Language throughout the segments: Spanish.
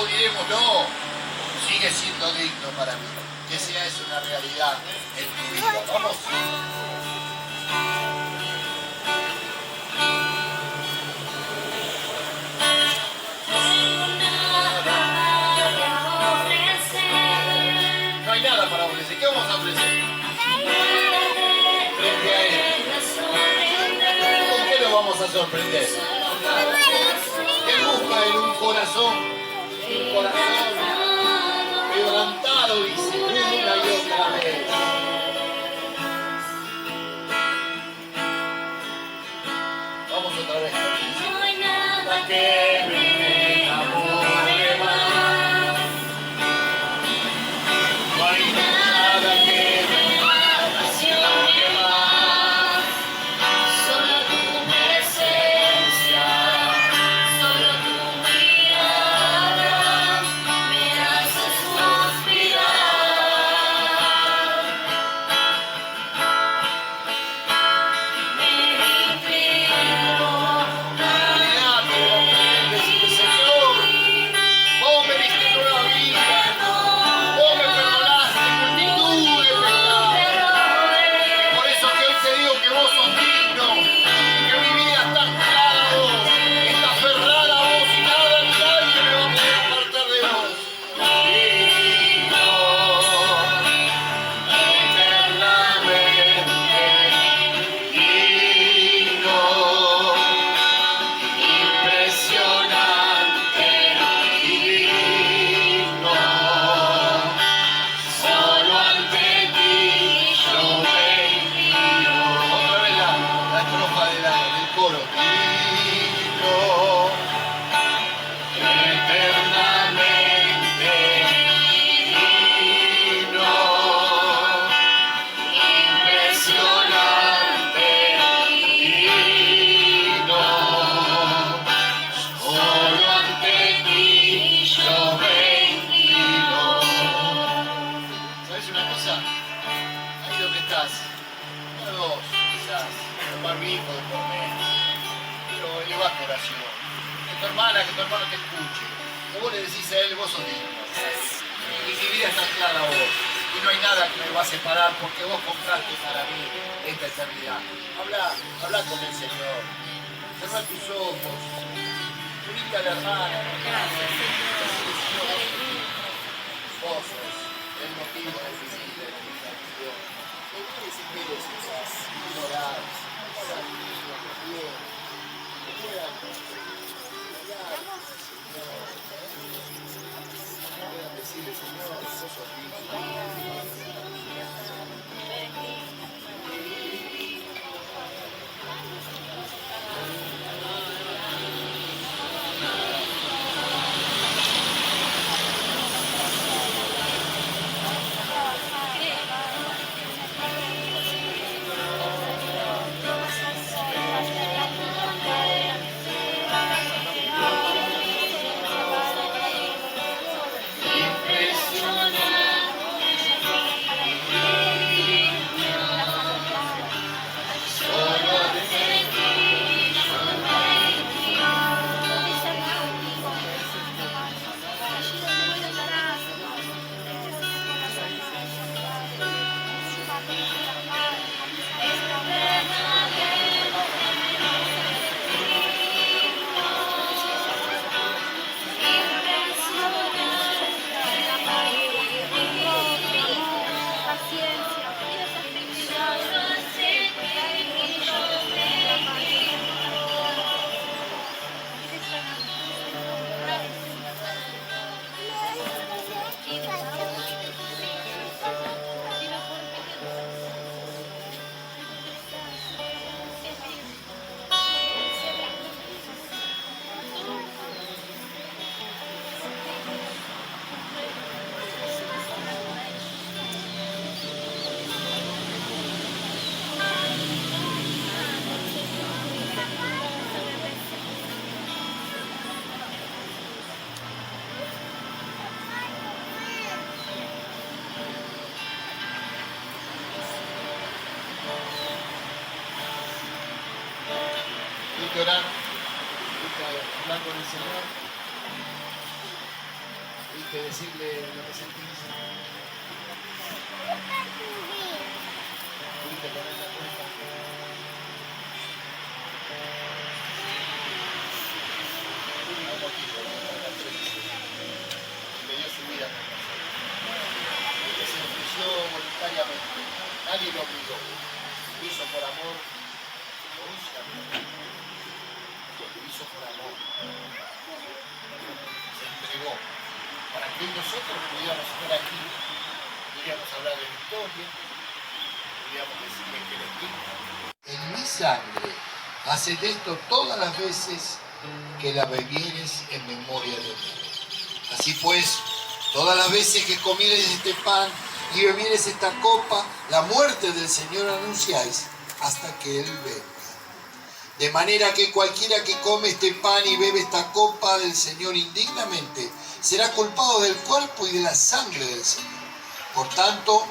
diremos, no, sigue siendo digno para mí. Que sea eso una realidad en tu vida. Vamos. No hay nada para ofrecer. ¿Qué vamos a ofrecer? Frente a Él. ¿Con qué lo vamos a sorprender? ¿Qué busca en un corazón? Un corazón quebrantado, dice, una y otra vez. Vamos otra vez. No hay nada que me enamore más. No hay nada que me apasione más. Solo tu presencia, solo tu mirada me hace suspirar. Me inclino a decirle, Señor, vos me diste nueva vida, vos me perdonaste multitud de pecados. Por eso que hoy te digo que vos sos digno, y que mi vida está anclada a vos, está aferrada a vos y nada ni nadie me va a poder apartar de vos. Digno, eternamente digno, impresionante y digno. Solo ante ti yo me inclino. Otra vez la estrofa del coro. Digno, eternamente digno, impresionante digno. Solo ante ti yo me inclino. ¿Sabes una cosa? Ahí donde estás, no vos, quizás, un barbijo de por medio, pero elevá tu oración. Que tu hermana, que tu hermano te escuche. Que vos le decís a él, vos sos digno. Y mi vida está clara a vos. Y no hay nada que me va a separar porque vos compraste para mí esta eternidad. Habla con el Señor. Cerrá tus ojos. Unite a la hermana. Gracias, Señor. Vos sos el motivo de mi vida, de mi canción. Que si quieres ignorar, orar bien, que puedan orar, Señor, que puedan decirle, Señor, vos sos digno. que orar, hablar con el Señor. que decirle lo que sentís. Pudiste poner la cuenta. Un motivo, que dio su vida por nosotros. Que se ofreció voluntariamente. Nadie lo obligó. Lo hizo por amor. Lo hizo por amor. Se entregó para que nosotros pudiéramos estar aquí, pudiéramos hablar de victoria, pudiéramos decirle que eres digno. En mi sangre, haced esto todas las veces que la bebieres en memoria de mí. Así pues, todas las veces que comieres este pan y bebieres esta copa, la muerte del Señor anunciáis hasta que Él venga. De manera que cualquiera que come este pan y bebe esta copa del Señor indignamente, será culpado del cuerpo y de la sangre del Señor. Por tanto,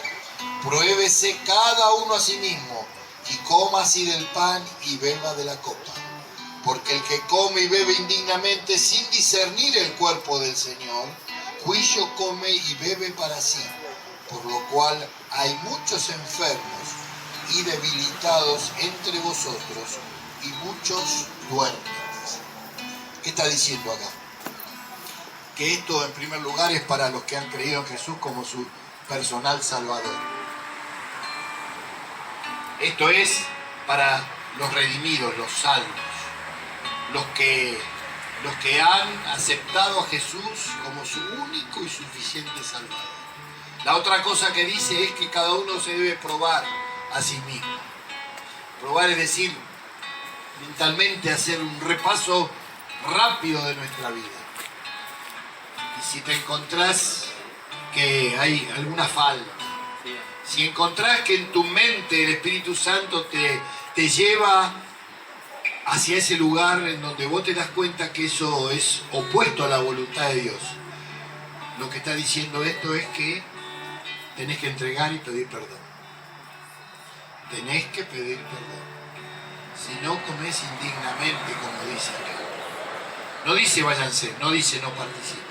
pruébese cada uno a sí mismo y coma así del pan y beba de la copa. Porque el que come y bebe indignamente sin discernir el cuerpo del Señor, juicio come y bebe para sí, por lo cual hay muchos enfermos y debilitados entre vosotros, y muchos duermen. ¿Qué está diciendo acá? Que esto en primer lugar es para los que han creído en Jesús como su personal salvador. Esto es para los redimidos, los salvos, los que han aceptado a Jesús como su único y suficiente salvador. La otra cosa que dice es que cada uno se debe probar a sí mismo. Probar es decir, mentalmente hacer un repaso rápido de nuestra vida. Y si te encontrás que hay alguna falta, si encontrás que en tu mente el Espíritu Santo te lleva hacia ese lugar en donde vos te das cuenta que eso es opuesto a la voluntad de Dios, lo que está diciendo esto es que tenés que entregar y pedir perdón. Tenés que pedir perdón. Si no comés indignamente, como dice acá. No dice váyanse, no dice no participen.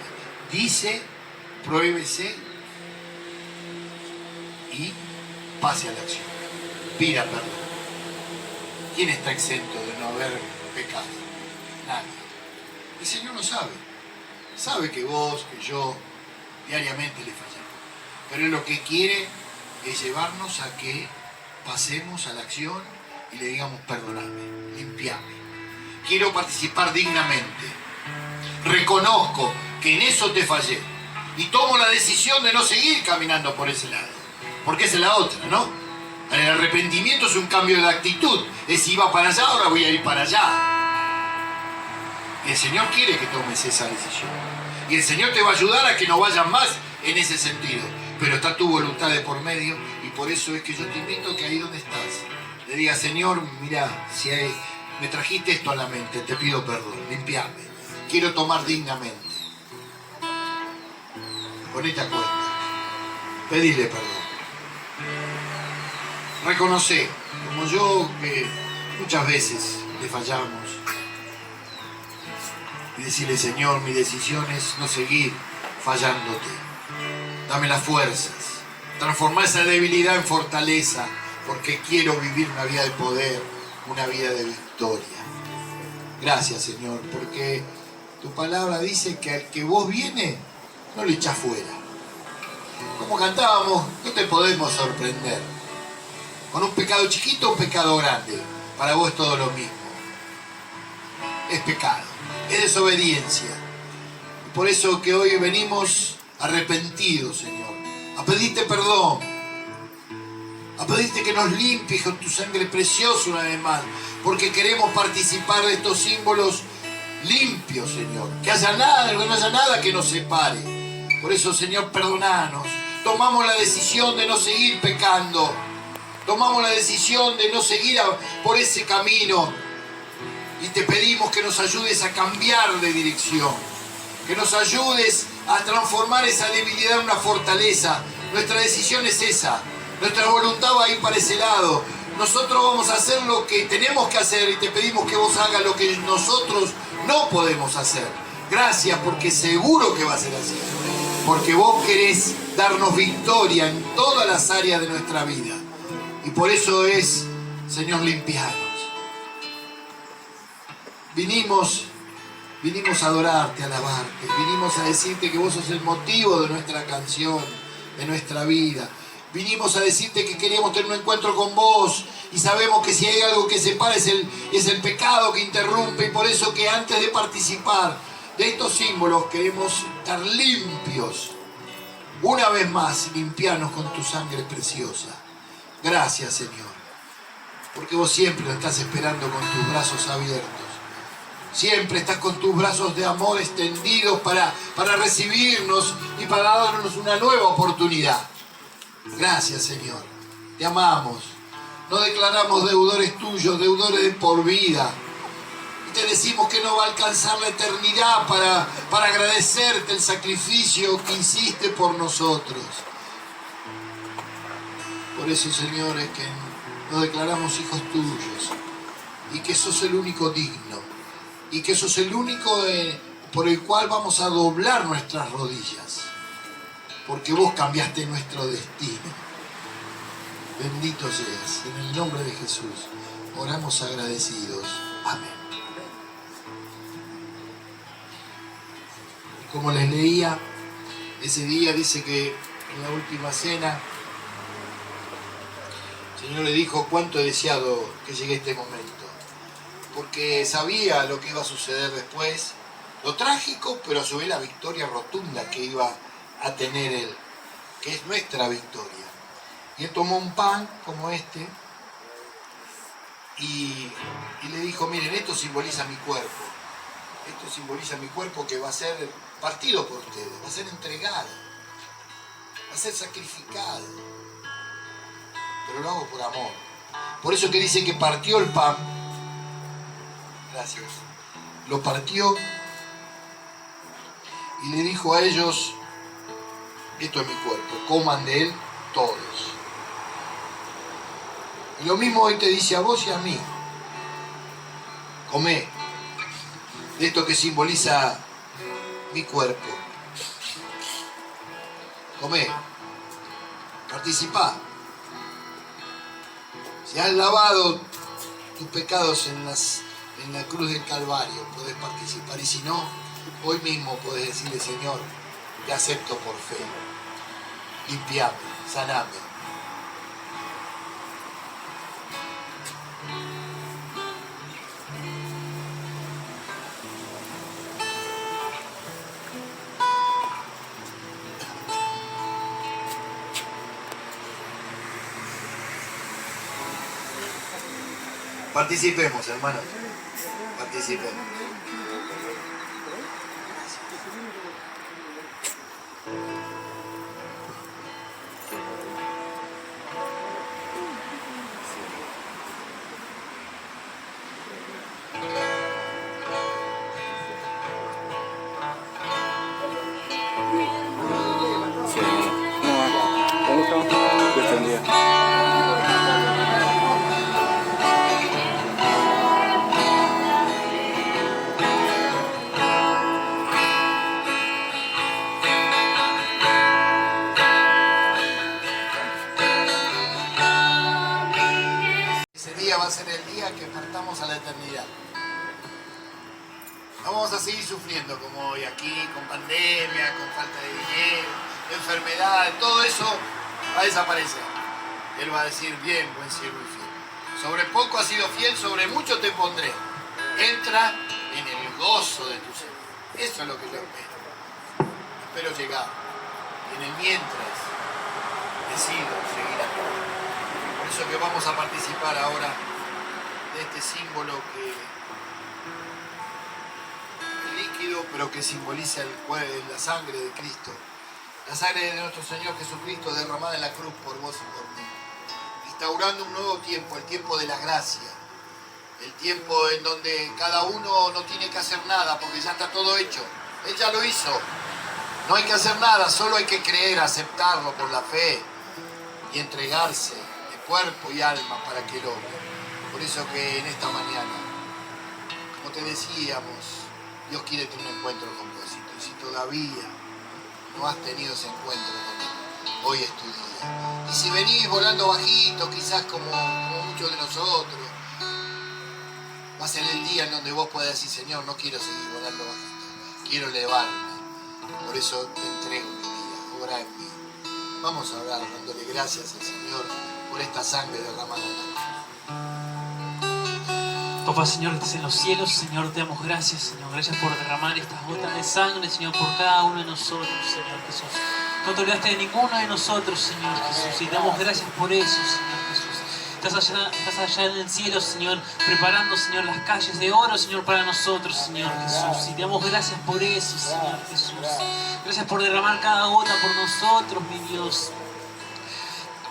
Dice pruébese y pase a la acción. Pida perdón. ¿Quién está exento de no haber pecado? Nadie. El Señor lo sabe. Sabe que vos, que yo, diariamente le fallamos. Pero Él lo que quiere es llevarnos a que pasemos a la acción y le digamos perdoname, limpiame. Quiero participar dignamente. Reconozco que en eso te fallé y tomo la decisión de no seguir caminando por ese lado. Porque esa es la otra, ¿no? El arrepentimiento es un cambio de actitud. Es si iba para allá, ahora voy a ir para allá. El Señor quiere que tomes esa decisión. Y el Señor te va a ayudar a que no vayas más en ese sentido. Pero está tu voluntad de por medio y por eso es que yo te invito a que ahí donde estás le digas, Señor, mira, si me trajiste esto a la mente, te pido perdón, limpiame. Quiero tomar dignamente. Ponete a cuenta. Pedile perdón. Reconoce, como yo, que muchas veces le fallamos. Y decirle, Señor, mi decisión es no seguir fallándote. Dame las fuerzas. Transforma esa debilidad en fortaleza, porque quiero vivir una vida de poder, una vida de victoria. Gracias, Señor, porque tu palabra dice que al que vos viene, no le echás fuera. Como cantábamos, no te podemos sorprender. Con un pecado chiquito o un pecado grande, para vos es todo lo mismo. Es pecado, es desobediencia. Y por eso que hoy venimos arrepentidos, Señor, a pedirte perdón, a pedirte que nos limpies con tu sangre preciosa una vez más, porque queremos participar de estos símbolos limpios, Señor, que no haya nada que nos separe. Por eso, Señor, perdonanos. Tomamos la decisión de no seguir pecando, tomamos la decisión de no seguir por ese camino y te pedimos que nos ayudes a cambiar de dirección, que nos ayudes a transformar esa debilidad en una fortaleza. Nuestra decisión es esa, nuestra voluntad va a ir para ese lado. Nosotros vamos a hacer lo que tenemos que hacer y te pedimos que vos hagas lo que nosotros no podemos hacer. Gracias, porque seguro que va a ser así. porque vos querés darnos victoria en todas las áreas de nuestra vida. Y por eso es, Señor, limpianos. Vinimos a adorarte, a alabarte. Vinimos a decirte que vos sos el motivo de nuestra canción, de nuestra vida. Vinimos a decirte que queríamos tener un encuentro con vos y sabemos que si hay algo que separa es el pecado que interrumpe, y por eso que antes de participar de estos símbolos queremos estar limpios. Una vez más, limpiarnos con tu sangre preciosa. Gracias, Señor, porque vos siempre nos estás esperando con tus brazos abiertos. Siempre estás con tus brazos de amor extendidos para recibirnos y para darnos una nueva oportunidad. Gracias, Señor. Te amamos. Nos declaramos deudores tuyos, deudores de por vida. Y te decimos que no va a alcanzar la eternidad para agradecerte el sacrificio que hiciste por nosotros. Por eso, Señor, es que nos declaramos hijos tuyos y que sos el único digno y que sos el único por el cual vamos a doblar nuestras rodillas, porque vos cambiaste nuestro destino. Bendito seas. En el nombre de Jesús oramos agradecidos. Amén. Como les leía, ese día dice que en la última cena el Señor le dijo: cuánto he deseado que llegue este momento, porque sabía lo que iba a suceder después, lo trágico, pero a su vez la victoria rotunda que iba a tener Él, que es nuestra victoria. Y Él tomó un pan como este y le dijo: miren, esto simboliza mi cuerpo. Esto simboliza mi cuerpo que va a ser partido por ustedes, va a ser entregado, va a ser sacrificado. Pero lo hago por amor. Por eso que dice que partió el pan. Gracias. Lo partió y le dijo a ellos: esto es mi cuerpo, coman de él todos. Y lo mismo hoy te dice a vos y a mí: comé de esto que simboliza mi cuerpo. Comé, participá. Si has lavado tus pecados en la cruz del Calvario, podés participar. Y si no, hoy mismo podés decirle: Señor, te acepto por fe. Limpiame, saname. Participemos, hermanos. Participemos. Va a ser el día que partamos a la eternidad. No vamos a seguir sufriendo como hoy aquí, con pandemia, con falta de dinero, enfermedades, todo eso va a desaparecer. Él va a decir: bien, buen siervo y fiel. Sobre poco has sido fiel, sobre mucho te pondré. Entra en el gozo de tu Señor. Eso es lo que yo espero. Espero llegar. Y en el mientras decido seguir acá. Por eso que vamos a participar ahora de este símbolo que es líquido, pero que simboliza la sangre de Cristo. La sangre de nuestro Señor Jesucristo derramada en la cruz por vos y por mí. Instaurando un nuevo tiempo, el tiempo de la gracia. El tiempo en donde cada uno no tiene que hacer nada porque ya está todo hecho. Él ya lo hizo. No hay que hacer nada, solo hay que creer, aceptarlo por la fe y entregarse de cuerpo y alma para que lo haga. Por eso que en esta mañana, como te decíamos, Dios quiere tener un encuentro con vos. Y si todavía no has tenido ese encuentro conmigo. Hoy es tu día. Y si venís volando bajito, quizás como muchos de nosotros, va a ser el día en donde vos puedas decir, Señor, no quiero seguir volando bajito, quiero elevarme. Por eso te entrego mi vida, obra en mí. Vamos a orar dándole gracias al Señor por esta sangre derramada en la cruz. Papá, Señor, que estás en los cielos, Señor, te damos gracias, Señor. Gracias por derramar estas gotas de sangre, Señor, por cada uno de nosotros, Señor Jesús. No te olvidaste de ninguno de nosotros, Señor Jesús, y te damos gracias por eso, Señor Jesús. Estás allá en el cielo, Señor, preparando, Señor, las calles de oro, Señor, para nosotros, Señor Jesús. Y te damos gracias por eso, Señor Jesús. Gracias por derramar cada gota por nosotros, mi Dios.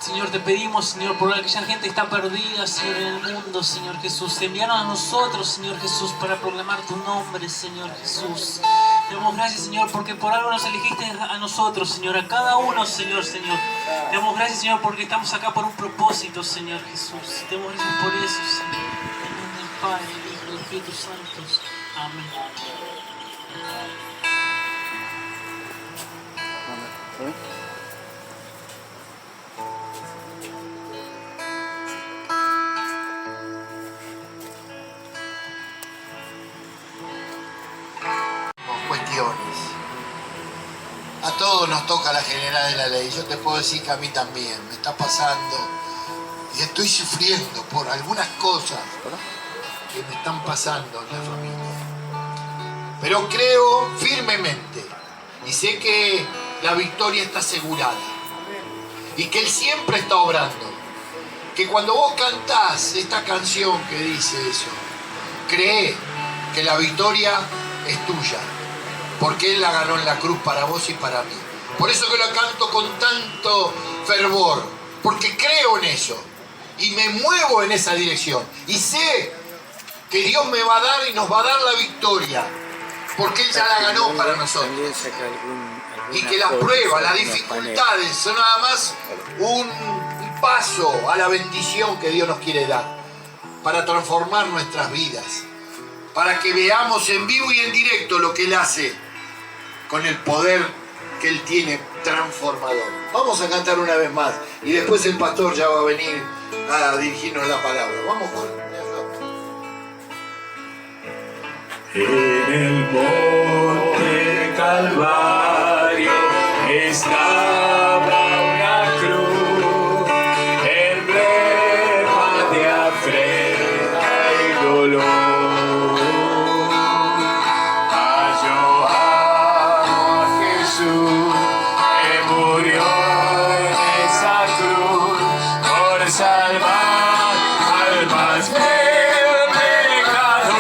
Señor, te pedimos, Señor, por aquella gente que está perdida, Señor, en el mundo, Señor Jesús. Envíanos a nosotros, Señor Jesús, para proclamar tu nombre, Señor Jesús. Te damos gracias, Señor, porque por algo nos elegiste a nosotros, Señor, a cada uno, Señor. Te damos gracias, Señor, porque estamos acá por un propósito, Señor Jesús. Te damos gracias por eso, Señor. En nombre del Padre, del Hijo y del Espíritu Santo. Amén. Cuestiones. A todos nos toca la general de la ley. Yo te puedo decir que a mí también me está pasando y estoy sufriendo por algunas cosas que me están pasando en la familia. Pero creo firmemente y sé que la victoria está asegurada y que Él siempre está obrando. Que cuando vos cantás esta canción que dice eso, cree que la victoria es tuya. Porque Él la ganó en la cruz para vos y para mí. Por eso que la canto con tanto fervor. Porque creo en eso. Y me muevo en esa dirección. Y sé que Dios me va a dar y nos va a dar la victoria. Porque Él ya la ganó para nosotros. Y que las pruebas, las dificultades son nada más un paso a la bendición que Dios nos quiere dar. Para transformar nuestras vidas. Para que veamos en vivo y en directo lo que Él hace con el poder que Él tiene transformador. Vamos a cantar una vez más y después el pastor ya va a venir a dirigirnos la palabra. Vamos con En el monte Calvario estaba una cruz, emblema de afrenta y dolor. Salvar almas del pecador.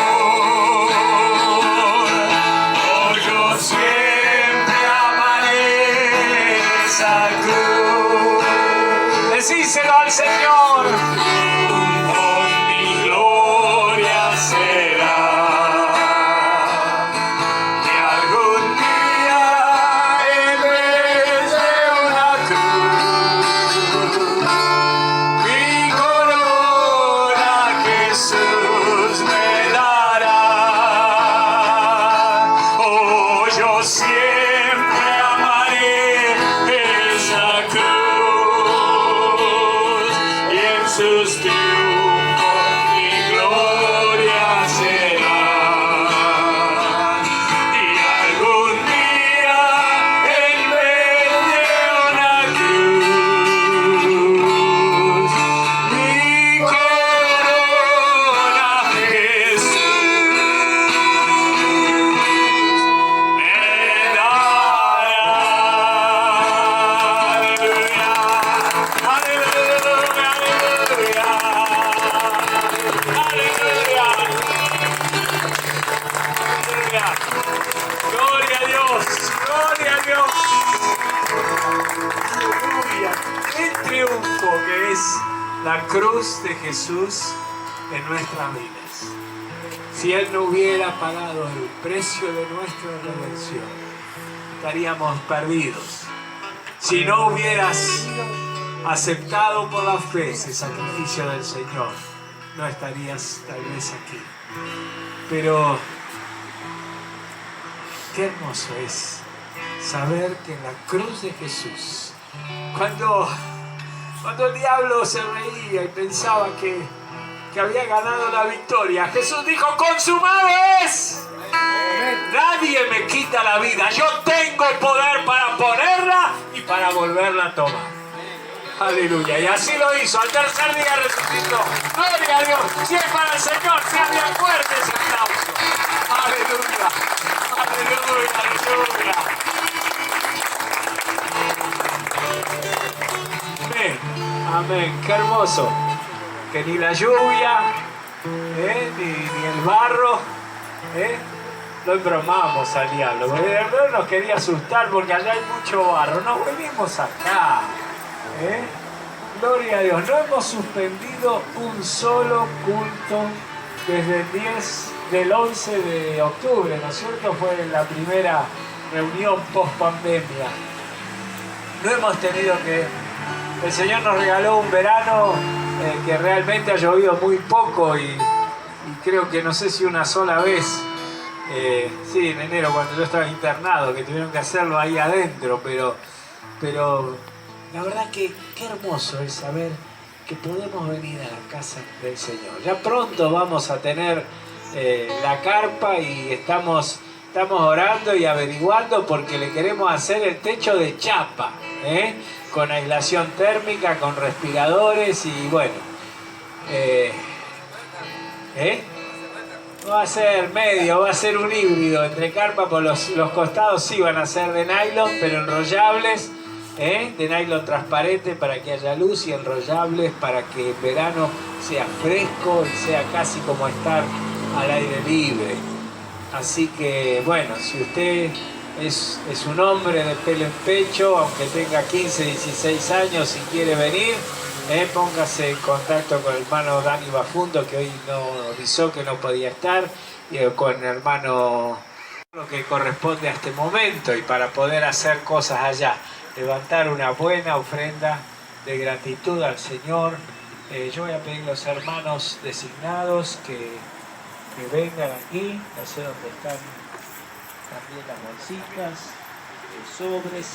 Oh, yo siempre amaré esa cruz. Decíselo al Señor. Oh, mi gloria será. Que algún día en vez de una cruz Jesús me dará. Oh, yo siempre amaré esa cruz y en sus triunfos mi gloria será. Y algún día en vez de una cruz mi Gloria a Dios, gloria a Dios. Aleluya. Qué triunfo que es la cruz de Jesús en nuestras vidas. Si Él no hubiera pagado el precio de nuestra redención, estaríamos perdidos. Si no hubieras aceptado por la fe ese sacrificio del Señor, no estarías tal vez aquí. Pero qué hermoso es saber que en la cruz de Jesús, cuando el diablo se reía y pensaba que había ganado la victoria, Jesús dijo: consumado es. Nadie me quita la vida, yo tengo el poder para ponerla y para volverla a tomar. Aleluya, y así lo hizo. Al tercer día resucitó. Gloria a Dios. Si es para el Señor, sean bien fuertes ese aplauso. Aleluya, aleluya, aleluya. Amén, amén, qué hermoso. Que ni la lluvia, ni el barro, lo embromamos al diablo. No nos quería asustar porque allá hay mucho barro. Nos venimos acá. Gloria a Dios. No hemos suspendido un solo culto desde del 11 de octubre, ¿no es cierto? Fue la primera reunión post pandemia. No hemos tenido que... El Señor nos regaló un verano que realmente ha llovido muy poco y creo que no sé si una sola vez, sí, en enero cuando yo estaba internado, que tuvieron que hacerlo ahí adentro, pero la verdad que qué hermoso es saber que podemos venir a la casa del Señor. Ya pronto vamos a tener la carpa y estamos orando y averiguando porque le queremos hacer el techo de chapa, con aislación térmica, con respiradores y bueno. Va a ser medio, va a ser un híbrido entre carpa, por los costados sí van a ser de nylon, pero enrollables, de nylon transparente para que haya luz y enrollables para que el verano sea fresco y sea casi como estar al aire libre. Así que bueno, si usted es un hombre de pelo en pecho, aunque tenga 15, 16 años y quiere venir, póngase en contacto con el hermano Dani Bafundo, que hoy no avisó que no podía estar, y con el hermano, lo que corresponde a este momento, y para poder hacer cosas allá, levantar una buena ofrenda de gratitud al Señor. Yo voy a pedir a los hermanos designados que vengan aquí, no sé dónde están también las bolsitas, los sobres.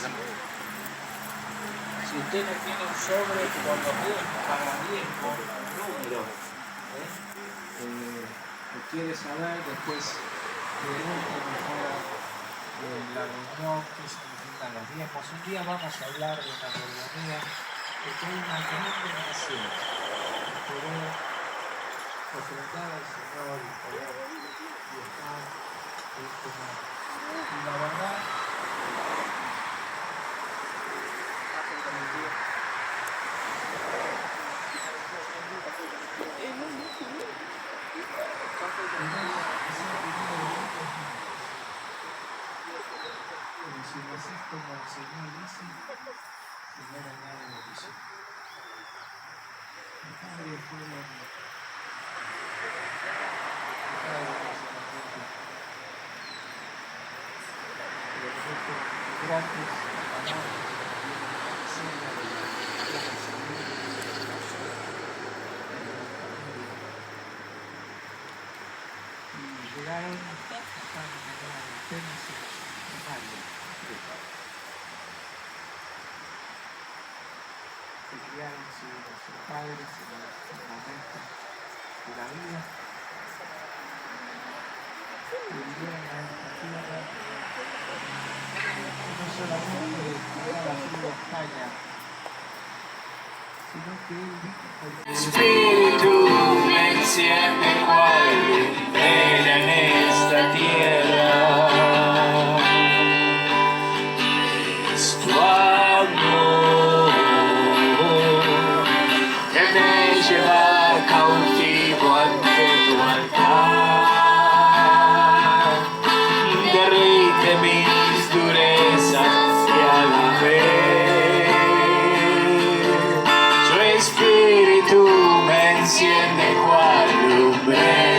Si usted no tiene un sobre, por lo menos para bien con un número, lo quiere saber, después pregunte mejor la reunión, qué significan los diezmos. Un día vamos a hablar de una reunión que hay una gran bendición, poder ofrendar al Señor y poder estar y la verdad si lo haces como el Señor dice, Señor añade bendición. El Padre fue gratis, y llegaron hasta el Tennessee primario. Se criaron sus padres en el momento de la vida y vinieron a esta tierra no solamente llegar a España, sino que él dijo: el Espíritu me enciende cual era en esta tierra. Es tu amor que me lleva cautivo ante tu altar. Derrite mis durezas y a la vez su espíritu me enciende cual lumbre.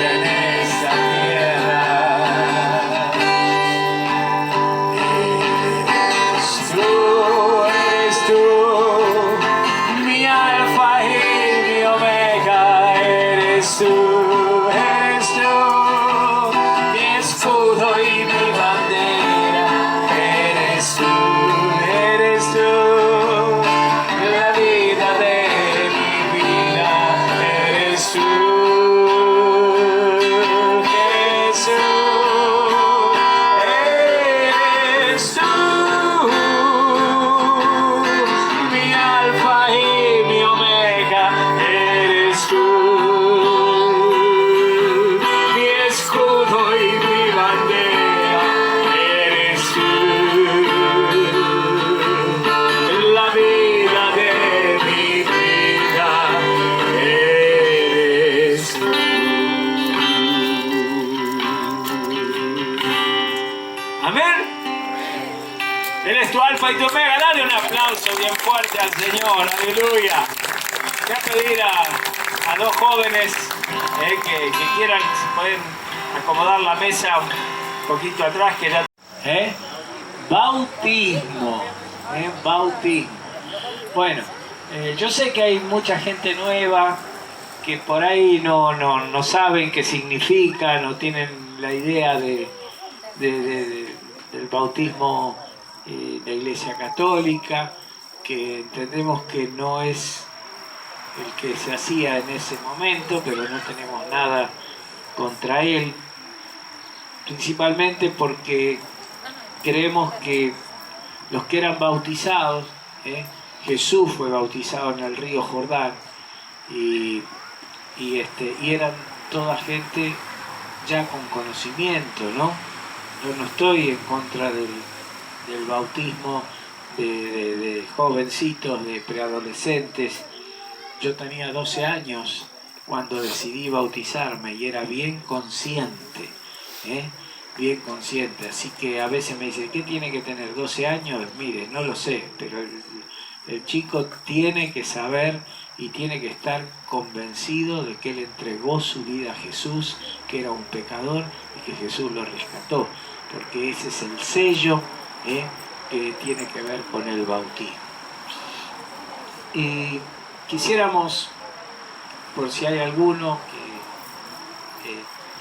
Alfa y tu Omega. Dale un aplauso bien fuerte al Señor. Aleluya. Voy a pedir a dos jóvenes que quieran, si pueden acomodar la mesa un poquito atrás, que ya... Bautismo. Bautismo. Bueno, yo sé que hay mucha gente nueva que por ahí no saben qué significa, no tienen la idea del bautismo de la Iglesia Católica, que entendemos que no es el que se hacía en ese momento, pero no tenemos nada contra él, principalmente porque creemos que los que eran bautizados, Jesús fue bautizado en el río Jordán, y eran toda gente ya con conocimiento, ¿no? Yo no estoy en contra del bautismo de jovencitos, de preadolescentes. Yo tenía 12 años cuando decidí bautizarme y era bien consciente, bien consciente. Así que a veces me dicen, ¿qué tiene que tener 12 años? Mire, no lo sé, pero el chico tiene que saber y tiene que estar convencido de que él entregó su vida a Jesús, que era un pecador y que Jesús lo rescató, porque ese es el sello que tiene que ver con el bautismo. Y quisiéramos, por si hay alguno que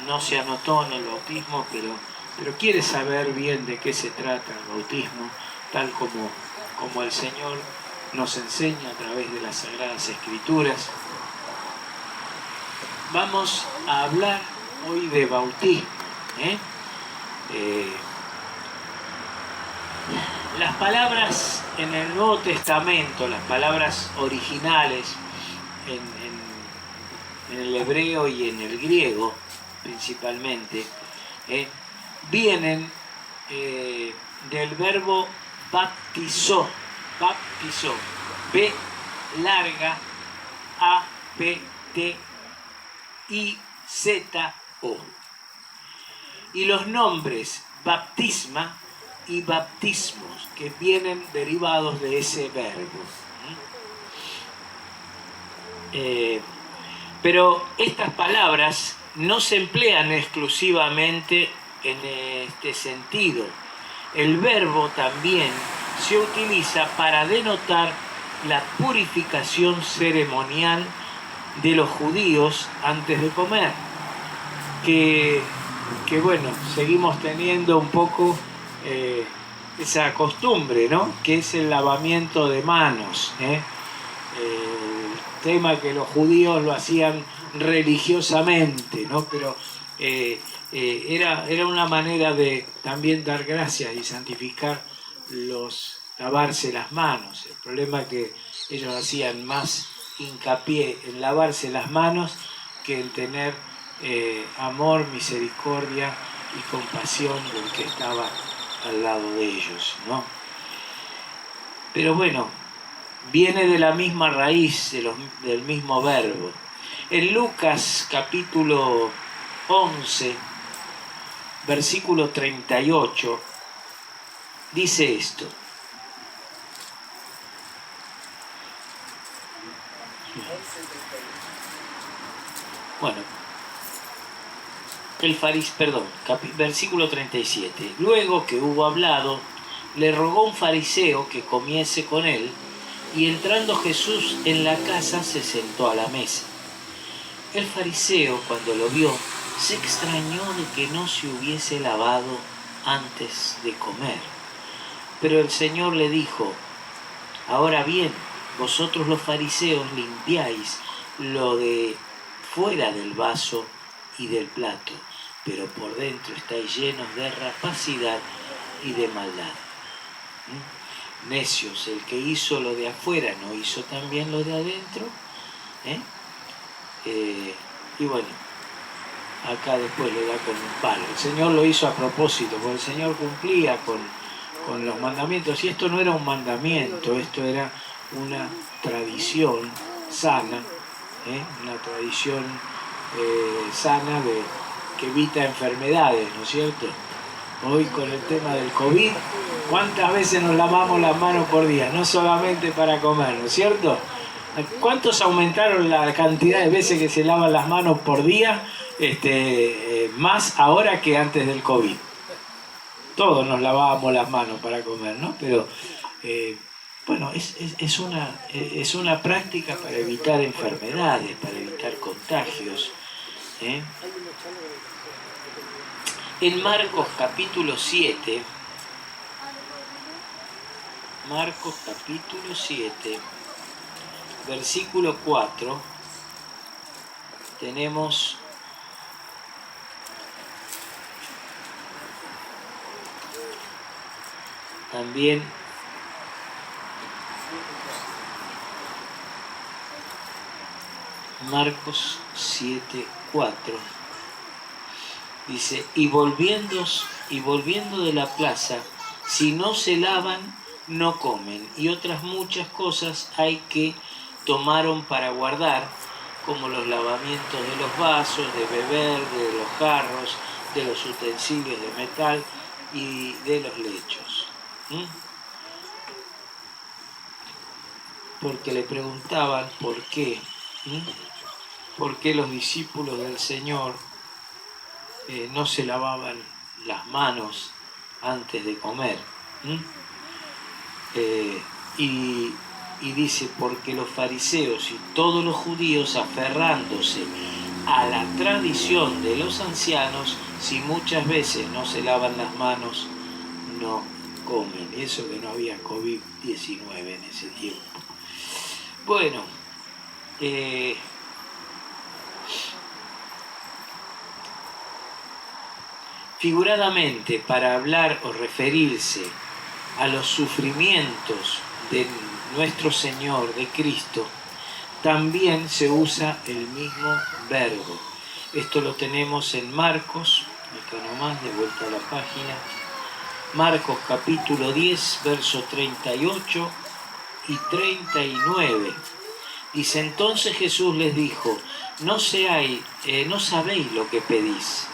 no se anotó en el bautismo, pero quiere saber bien de qué se trata el bautismo, tal como el Señor nos enseña a través de las Sagradas Escrituras. Vamos a hablar hoy de bautismo. Las palabras en el Nuevo Testamento, las palabras originales en el hebreo y en el griego principalmente, vienen del verbo baptizó, B larga A P T I Z O. Y los nombres baptisma y baptismos, que vienen derivados de ese verbo. Pero estas palabras no se emplean exclusivamente en este sentido. El verbo también se utiliza para denotar la purificación ceremonial de los judíos antes de comer. Que bueno, seguimos teniendo un poco esa costumbre, ¿no? Que es el lavamiento de manos. El tema que los judíos lo hacían religiosamente, ¿no? Pero era una manera de también dar gracias y santificar lavarse las manos. El problema es que ellos hacían más hincapié en lavarse las manos que en tener amor, misericordia y compasión del que estaba al lado de ellos, ¿no? Pero bueno, viene de la misma raíz, del mismo verbo. En Lucas capítulo 11, versículo 38, dice esto. Bueno, versículo 37. Luego que hubo hablado, le rogó un fariseo que comiese con él, y entrando Jesús en la casa se sentó a la mesa. El fariseo, cuando lo vio, se extrañó de que no se hubiese lavado antes de comer. Pero el Señor le dijo: ahora bien, vosotros los fariseos limpiáis lo de fuera del vaso y del plato, pero por dentro estáis llenos de rapacidad y de maldad. Necios, el que hizo lo de afuera, ¿no hizo también lo de adentro? Y bueno, acá después le da con un palo. El Señor lo hizo a propósito, porque el Señor cumplía con los mandamientos. Y esto no era un mandamiento, esto era una tradición sana, una tradición sana que evita enfermedades, ¿no es cierto? hoy con el tema del COVID. ¿Cuántas veces nos lavamos las manos por día? No solamente para comer, ¿no es cierto? ¿Cuántos aumentaron la cantidad de veces que se lavan las manos por día? Más ahora que antes del COVID. Todos nos lavábamos las manos para comer, ¿no? Pero bueno, es una práctica para evitar enfermedades, para evitar contagios. En Marcos capítulo 7, versículo 4, tenemos también Marcos 7, 4. Dice, y volviendo de la plaza, si no se lavan, no comen. Y otras muchas cosas hay que tomaron para guardar, como los lavamientos de los vasos, de beber, de los jarros, de los utensilios de metal y de los lechos. Porque le preguntaban por qué los discípulos del Señor no se lavaban las manos antes de comer. Y dice, porque los fariseos y todos los judíos, aferrándose a la tradición de los ancianos, si muchas veces no se lavan las manos, no comen. Y eso que no había COVID-19 en ese tiempo. Bueno, figuradamente, para hablar o referirse a los sufrimientos de nuestro Señor, de Cristo, también se usa el mismo verbo. Esto lo tenemos en Marcos, acá nomás, de vuelta a la página, Marcos capítulo 10, verso 38 y 39. Dice, entonces Jesús les dijo, no sabéis lo que pedís,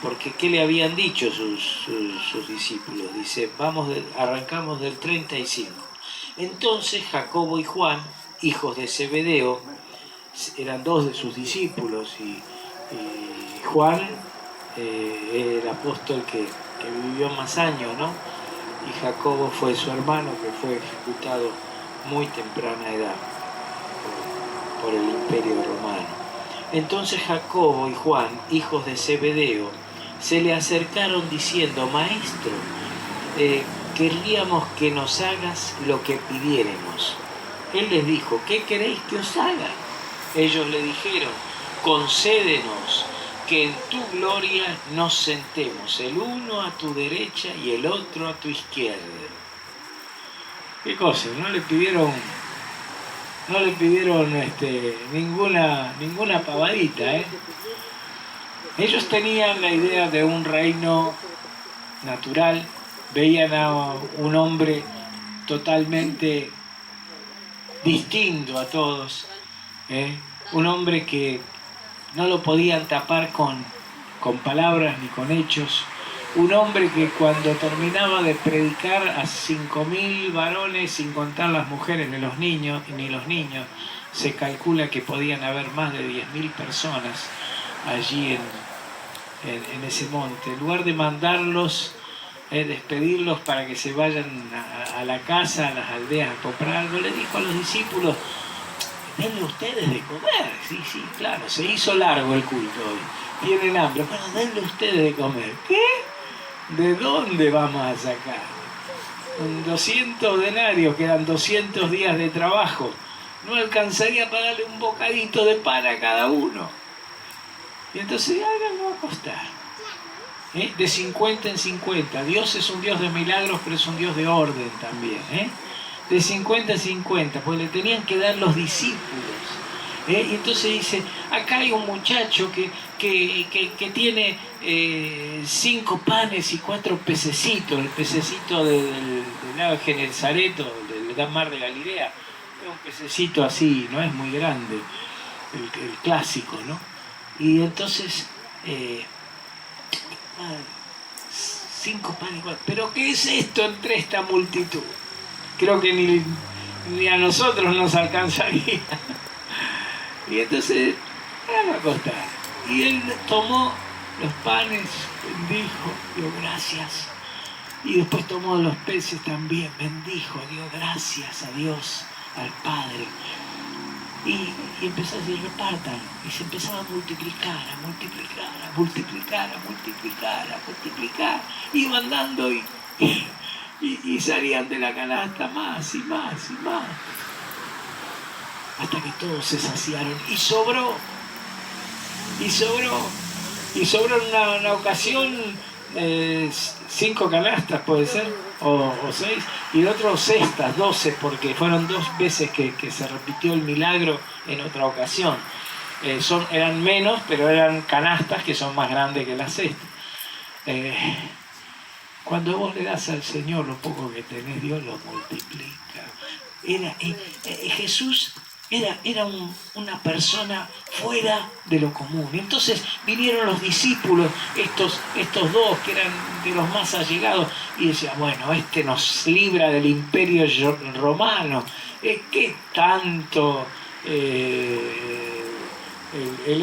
porque ¿qué le habían dicho sus discípulos? Dice, arrancamos del 35. Entonces Jacobo y Juan, hijos de Zebedeo, eran dos de sus discípulos, y Juan, el apóstol que vivió más años, ¿no? Y Jacobo fue su hermano, que fue ejecutado muy temprana edad por el Imperio Romano. Entonces Jacobo y Juan, hijos de Zebedeo, se le acercaron diciendo, Maestro, querríamos que nos hagas lo que pidiéremos. Él les dijo, ¿qué queréis que os haga? Ellos le dijeron, concédenos que en tu gloria nos sentemos, el uno a tu derecha y el otro a tu izquierda. ¿Qué cosa? No le pidieron ninguna pavadita, Ellos tenían la idea de un reino natural, veían a un hombre totalmente distinto a todos, un hombre que no lo podían tapar con palabras ni con hechos, un hombre que cuando terminaba de predicar a 5.000 varones, sin contar las mujeres ni los niños, se calcula que podían haber más de 10.000 personas allí en ese monte. En lugar de mandarlos, despedirlos para que se vayan a la casa, a las aldeas a comprar algo, le dijo a los discípulos, denle ustedes de comer. Sí, claro, se hizo largo el culto hoy, tienen hambre, bueno, denle ustedes de comer. ¿Qué? ¿De dónde vamos a sacar? Con 200 denarios, quedan 200 días de trabajo, no alcanzaría para darle un bocadito de pan a cada uno. Y entonces, ahora no va a costar. De 50 en 50. Dios es un Dios de milagros, pero es un Dios de orden también. De 50 en 50, pues le tenían que dar los discípulos. Y entonces dice, acá hay un muchacho que tiene 5 panes y 4 pececitos. El pececito del lago de Genesaret, del mar de Galilea, es un pececito así, no es muy grande, el clásico, ¿no? Y entonces 5 panes, pero ¿qué es esto entre esta multitud? Creo que ni a nosotros nos alcanzaría. Y entonces, vamos a acostar. Y él tomó los panes, bendijo, dio gracias. Y después tomó los peces también, bendijo, dio gracias a Dios, al Padre. Y empezó a decir, repartan. Y se empezaba a multiplicar, a multiplicar, a multiplicar, a multiplicar, a multiplicar. Iban dando y salían de la canasta más y más y más. Hasta que todos se saciaron. Y sobró. Y sobró. Y sobró en una ocasión 5 canastas, puede ser, o 6, y el otro cestas, 12, porque fueron 2 veces que se repitió el milagro en otra ocasión. Eran menos, pero eran canastas que son más grandes que las cestas. Cuando vos le das al Señor lo poco que tenés, Dios lo multiplica. Jesús era una persona fuera de lo común. Entonces vinieron los discípulos, estos 2 que eran de los más allegados, y decían, bueno, este nos libra del imperio romano. ¿Qué tanto el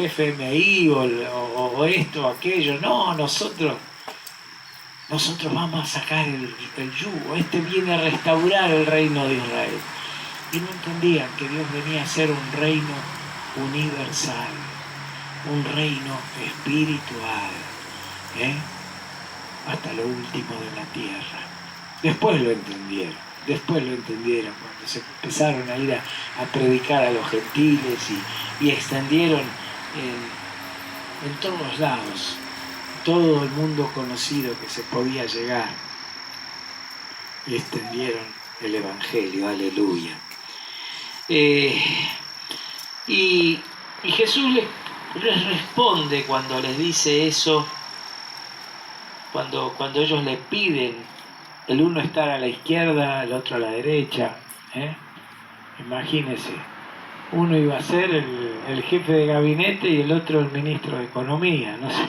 FMI o esto o aquello? No, nosotros vamos a sacar el yugo. Este viene a restaurar el reino de Israel. Y no entendían que Dios venía a ser un reino universal, un reino espiritual, hasta lo último de la tierra. Después lo entendieron cuando se empezaron a ir a predicar a los gentiles y extendieron en todos lados, todo el mundo conocido que se podía llegar, y extendieron el Evangelio, aleluya. Y Jesús les responde cuando les dice eso, cuando ellos le piden, el uno estar a la izquierda, el otro a la derecha. Imagínense, uno iba a ser el jefe de gabinete y el otro el ministro de Economía, no sé.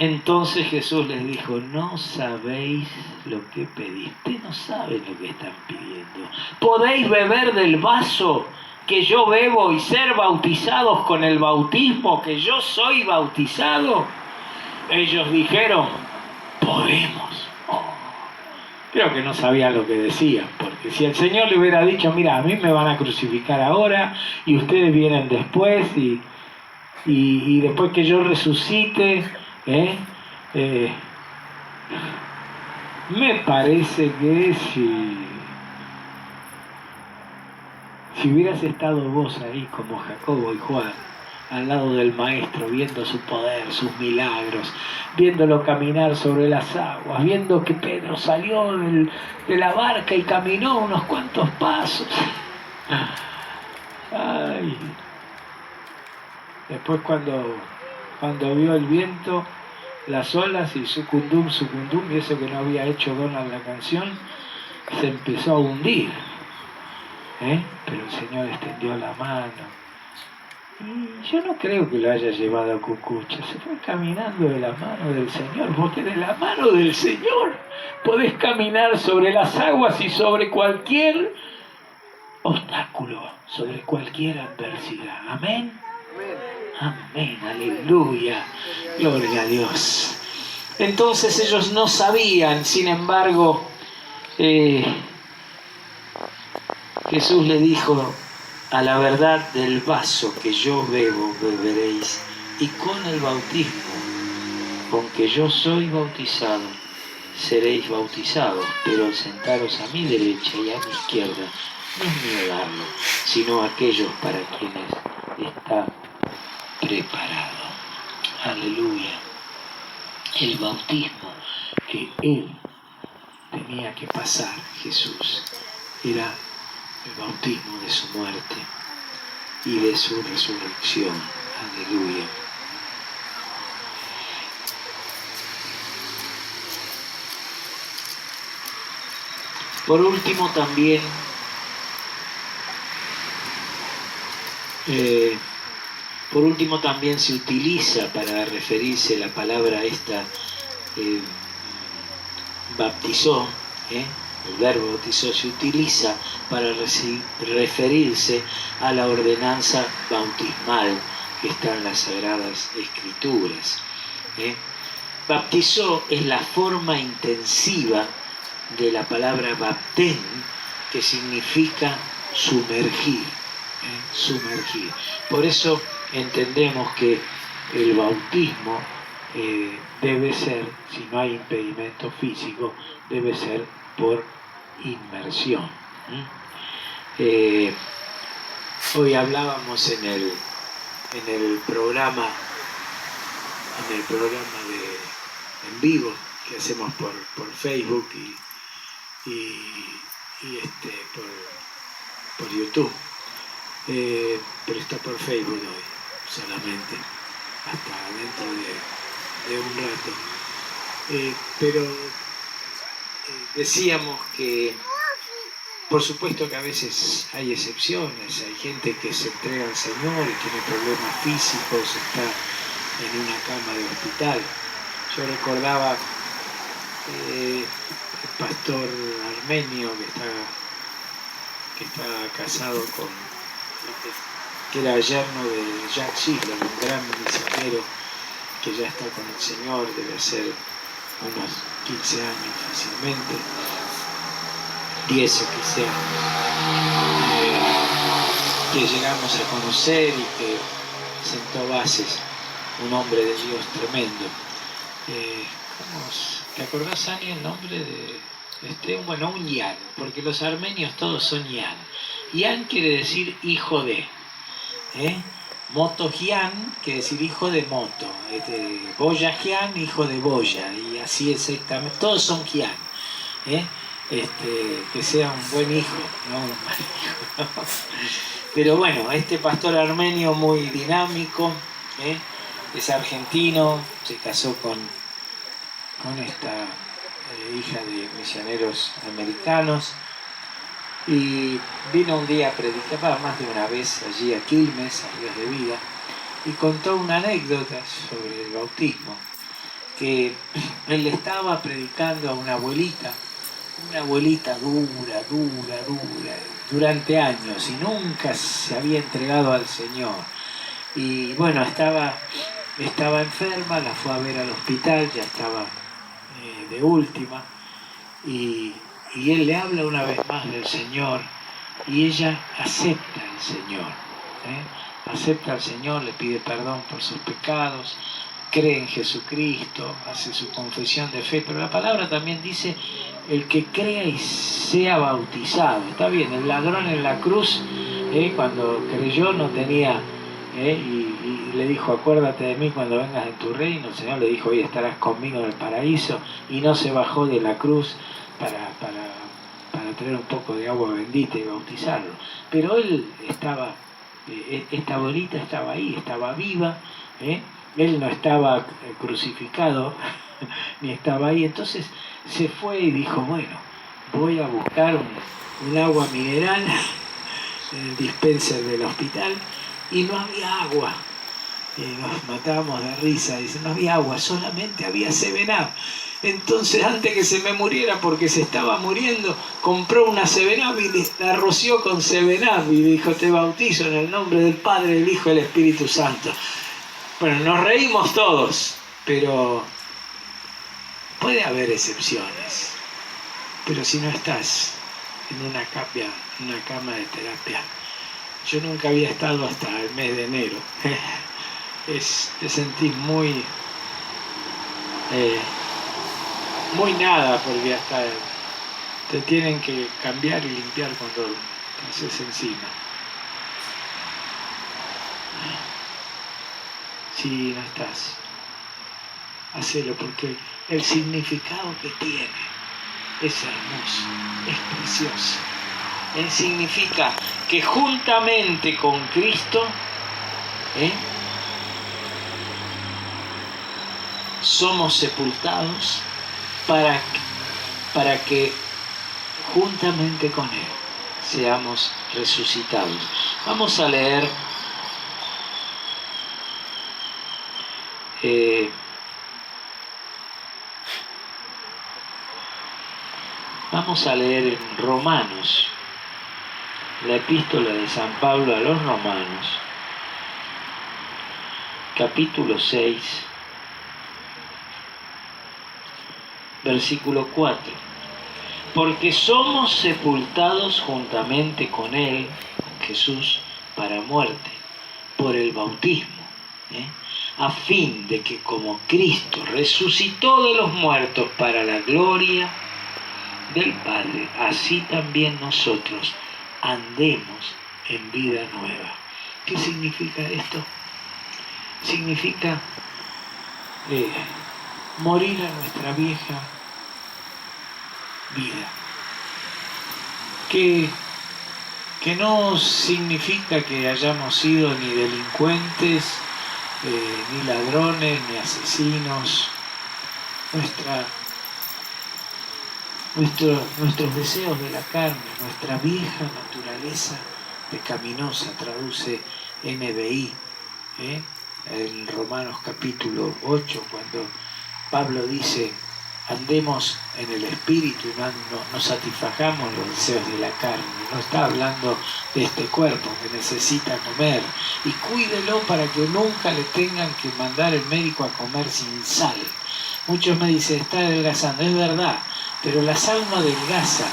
Entonces Jesús les dijo, no sabéis lo que pedís. Ustedes no saben lo que están pidiendo. ¿Podéis beber del vaso que yo bebo y ser bautizados con el bautismo que yo soy bautizado? Ellos dijeron, podemos. Creo que no sabían lo que decían, porque si el Señor le hubiera dicho, mira, a mí me van a crucificar ahora y ustedes vienen después y después que yo resucite, me parece que si hubieras estado vos ahí como Jacobo y Juan, al lado del Maestro, viendo su poder, sus milagros, viéndolo caminar sobre las aguas, viendo que Pedro salió de la barca y caminó unos cuantos pasos. Ay. Después cuando vio el viento, las olas y sucundum, y eso que no había hecho Donald la canción, se empezó a hundir. Pero el Señor extendió la mano. Y yo no creo que lo haya llevado a Cucucha, se fue caminando de la mano del Señor, porque de la mano del Señor podés caminar sobre las aguas y sobre cualquier obstáculo, sobre cualquier adversidad. Amén. Amén, aleluya, gloria a Dios. Entonces ellos no sabían, sin embargo, Jesús le dijo, a la verdad del vaso que yo bebo, beberéis, y con el bautismo con que yo soy bautizado, seréis bautizados, pero al sentaros a mi derecha y a mi izquierda, no es mío darlo, sino aquellos para quienes está preparado. Aleluya. El bautismo que él tenía que pasar, Jesús, era el bautismo de su muerte y de su resurrección. Aleluya. Por último también Por último, también se utiliza para referirse la palabra esta, bautizó, el verbo bautizó, se utiliza para referirse a la ordenanza bautismal que está en las Sagradas Escrituras. Bautizó es la forma intensiva de la palabra baptén, que significa sumergir, sumergir. Por eso entendemos que el bautismo debe ser, si no hay impedimento físico, debe ser por inmersión. Hoy hablábamos en el programa en vivo que hacemos por Facebook y por YouTube, pero está por Facebook hoy solamente, hasta dentro de un rato. Pero decíamos que por supuesto que a veces hay excepciones, hay gente que se entrega al Señor y tiene problemas físicos, está en una cama de hospital. Yo recordaba el pastor armenio que está casado con, que era yerno de Jack Schiller, un gran misionero que ya está con el Señor, debe ser unos 15 años fácilmente, 10 o 15 años, que llegamos a conocer y que sentó bases, un hombre de Dios tremendo. ¿Te acordás, Ani, el nombre de este? Bueno, un Yan, porque los armenios todos son Yan. Yan quiere decir hijo de. Motogian quiere decir hijo de Moto. Boyagian, hijo de Boya. Y así exactamente. Todos son Gian. Que sea un buen hijo, no un mal hijo. Pero bueno, este pastor armenio muy dinámico, es argentino, se casó con esta hija de misioneros americanos y vino un día a predicar, más de una vez allí a Quilmes, a Ríos de Vida, y contó una anécdota sobre el bautismo, que él le estaba predicando a una abuelita dura, durante años, y nunca se había entregado al Señor. Y bueno, estaba enferma, la fue a ver al hospital, ya estaba de última, y él le habla una vez más del Señor, y ella acepta al Señor, acepta al Señor, le pide perdón por sus pecados, cree en Jesucristo, hace su confesión de fe, pero la palabra también dice: el que crea y sea bautizado. Está bien, el ladrón en la cruz, cuando creyó no tenía, y le dijo: acuérdate de mí cuando vengas en tu reino. El Señor le dijo: hoy estarás conmigo en el paraíso, y no se bajó de la cruz para traer un poco de agua bendita y bautizarlo. Pero él estaba, esta abuelita estaba ahí, estaba viva, él no estaba crucificado, ni estaba ahí. Entonces se fue y dijo: bueno, voy a buscar un agua mineral en el dispenser del hospital, y no había agua. Y nos matábamos de risa, dice: no había agua, solamente había 7-Up. Entonces, antes que se me muriera, porque se estaba muriendo, compró una 7-Up y la roció con 7-Up y dijo: te bautizo en el nombre del Padre, del Hijo y del Espíritu Santo. Bueno, nos reímos todos, pero puede haber excepciones. Pero si no estás en una cama de terapia, yo nunca había estado hasta el mes de enero, te sentís muy nada, porque hasta te tienen que cambiar y limpiar cuando te haces encima. Si no estás, hacelo, porque el significado que tiene es hermoso, es precioso. Significa que juntamente con Cristo, somos sepultados para que juntamente con Él seamos resucitados. Vamos a leer Vamos a leer en Romanos, la epístola de San Pablo a los Romanos, capítulo 6, versículo 4. Porque somos sepultados juntamente con Él, Jesús, para muerte, por el bautismo, a fin de que como Cristo resucitó de los muertos para la gloria del Padre, así también nosotros andemos en vida nueva. ¿Qué significa esto? Significa morir a nuestra vieja vida. Que no significa que hayamos sido ni delincuentes, ni ladrones, ni asesinos. Nuestros deseos de la carne, nuestra vieja naturaleza pecaminosa, traduce NBI, en Romanos capítulo 8, cuando Pablo dice, andemos en el Espíritu y no satisfagamos los deseos de la carne. No está hablando de este cuerpo que necesita comer, y cuídelo para que nunca le tengan que mandar el médico a comer sin sal. Muchos me dicen, está adelgazando, es verdad, pero la sal no adelgaza.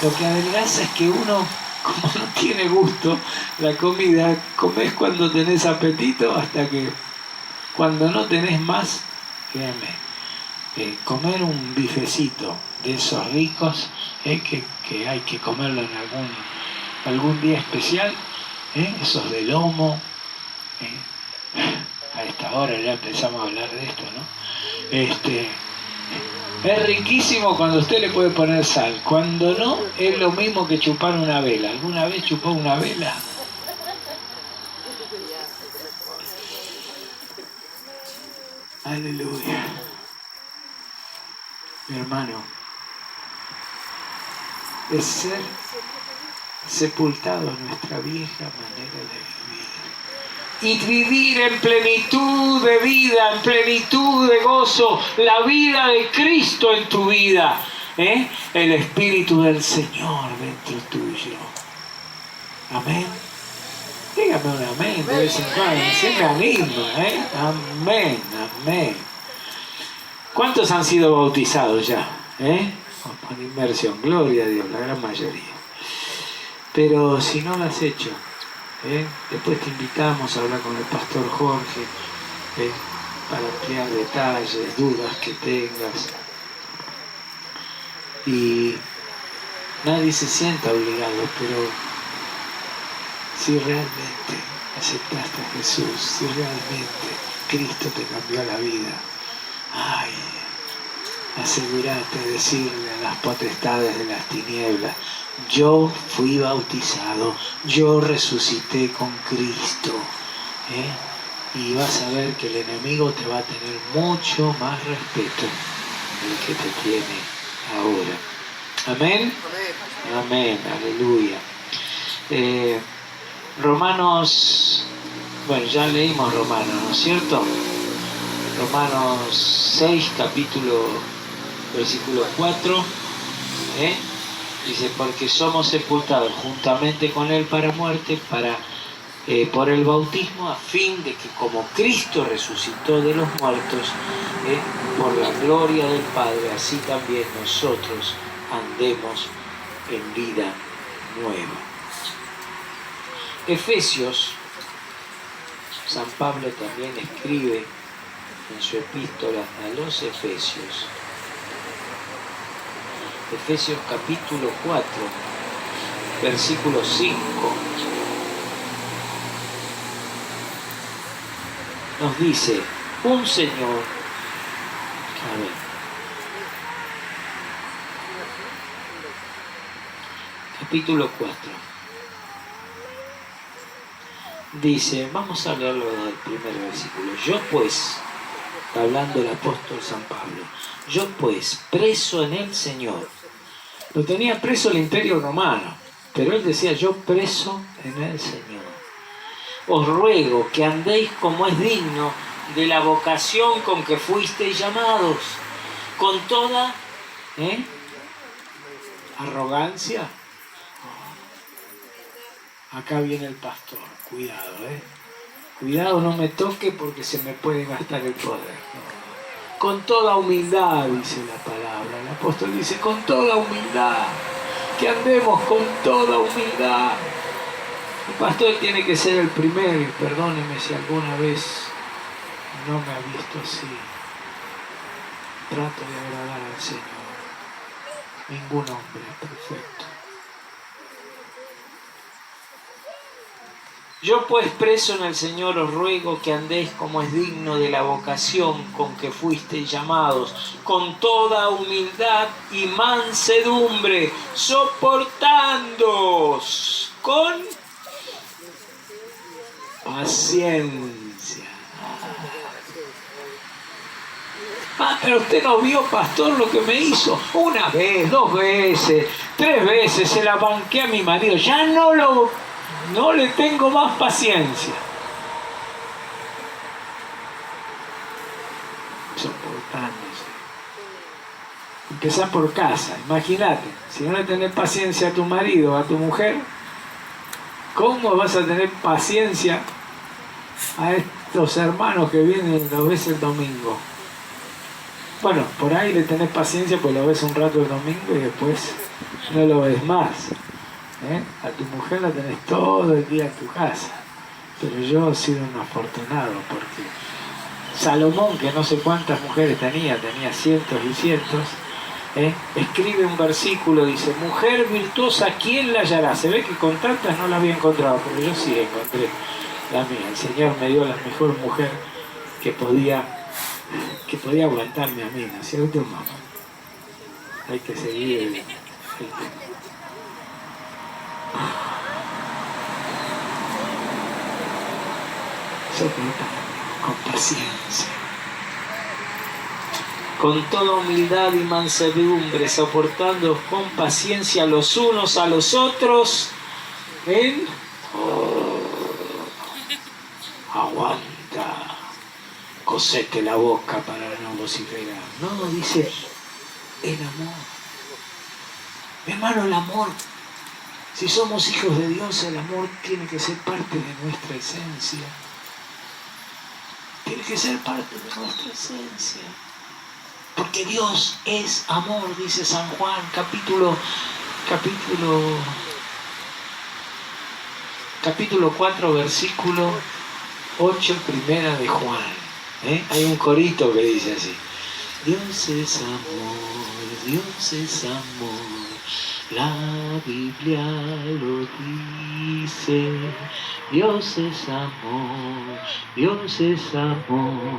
Lo que adelgaza es que uno, como no tiene gusto la comida, comes cuando tenés apetito, hasta que cuando no tenés más, créanme, comer un bifecito de esos ricos, que hay que comerlo en algún día especial, esos de lomo, a esta hora ya empezamos a hablar de esto, ¿no? Es riquísimo cuando usted le puede poner sal. Cuando no, es lo mismo que chupar una vela. ¿Alguna vez chupó una vela? Aleluya. Mi hermano, es ser sepultado en nuestra vieja manera de vivir. Y vivir en plenitud de vida, en plenitud de gozo, la vida de Cristo en tu vida. El Espíritu del Señor dentro tuyo. Amén. Dígame un amén de vez en cuando, se me anima, Amén, amén. ¿Cuántos han sido bautizados ya? Con inmersión, gloria a Dios, la gran mayoría. Pero si no lo has hecho, después te invitamos a hablar con el pastor Jorge, para ampliar detalles, dudas que tengas. Y nadie se sienta obligado, pero si realmente aceptaste a Jesús, si realmente Cristo te cambió la vida, asegúrate de decirle a las potestades de las tinieblas, yo fui bautizado, yo resucité con Cristo, y vas a ver que el enemigo te va a tener mucho más respeto del que te tiene ahora. Amén. Amén, aleluya. Romanos, bueno, ya leímos Romanos, ¿no es cierto? Romanos 6, versículo 4, dice, porque somos sepultados juntamente con Él para muerte, por el bautismo, a fin de que como Cristo resucitó de los muertos, por la gloria del Padre, así también nosotros andemos en vida nueva. Efesios, San Pablo también escribe en su epístola a los Efesios, Efesios capítulo 4, versículo 5, nos dice, un Señor, capítulo 4, dice, vamos a leerlo del primer versículo. Yo pues, hablando el apóstol San Pablo, yo pues, preso en el Señor. Lo tenía preso el Imperio Romano, pero él decía, yo preso en el Señor. Os ruego que andéis como es digno de la vocación con que fuisteis llamados, con toda arrogancia. Acá viene el pastor, cuidado, cuidado, no me toque porque se me puede gastar el poder. Con toda humildad, dice la palabra. El apóstol dice, con toda humildad, que andemos con toda humildad. El pastor tiene que ser el primero, y perdóneme si alguna vez no me ha visto así. Trato de agradar al Señor. Ningún hombre es perfecto. Yo pues preso en el Señor os ruego que andéis como es digno de la vocación con que fuisteis llamados, con toda humildad y mansedumbre, soportándoos con paciencia. Pero usted no vio, pastor, lo que me hizo. Una vez, 2 veces, 3 veces se la banqué a mi marido. Ya no le tengo más paciencia. Soportándose. Empezá por casa, imagínate. Si no le tenés paciencia a tu marido o a tu mujer, ¿cómo vas a tener paciencia a estos hermanos que vienen y los ves el domingo? Bueno, por ahí le tenés paciencia, pues lo ves un rato el domingo y después no lo ves más. A tu mujer la tenés todo el día en tu casa. Pero yo he sido un afortunado porque Salomón, que no sé cuántas mujeres tenía cientos y cientos, escribe un versículo, dice, mujer virtuosa, ¿quién la hallará? Se ve que con tantas no la había encontrado, pero yo sí encontré la mía. El Señor me dio la mejor mujer que podía aguantarme a mí, ¿no es cierto, mamá? Hay que seguir el soportando con paciencia, con toda humildad y mansedumbre, soportando con paciencia los unos a los otros aguanta, cosete la boca para no vociferar. No, dice el amor. Mi hermano, el amor, si somos hijos de Dios, el amor tiene que ser parte de nuestra esencia. Tiene que ser parte de nuestra esencia. Porque Dios es amor, dice San Juan, capítulo 4, versículo 8, primera de Juan. Hay un corito que dice así. Dios es amor, Dios es amor. La Biblia lo dice, Dios es amor, Dios es amor.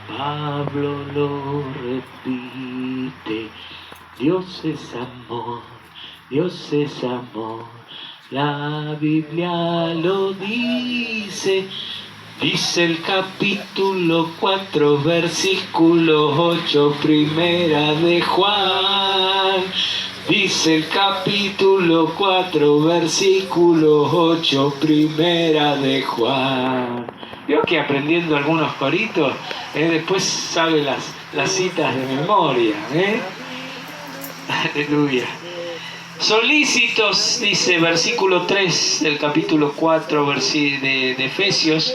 Pablo lo repite, Dios es amor, Dios es amor. La Biblia lo dice, dice el capítulo 4, versículo 8, primera de Juan. Dice el capítulo 4, versículo 8, primera de Juan. Veo que aprendiendo algunos coritos, después sabe las citas de memoria. Aleluya. Solícitos, dice versículo 3 del capítulo 4 de Efesios.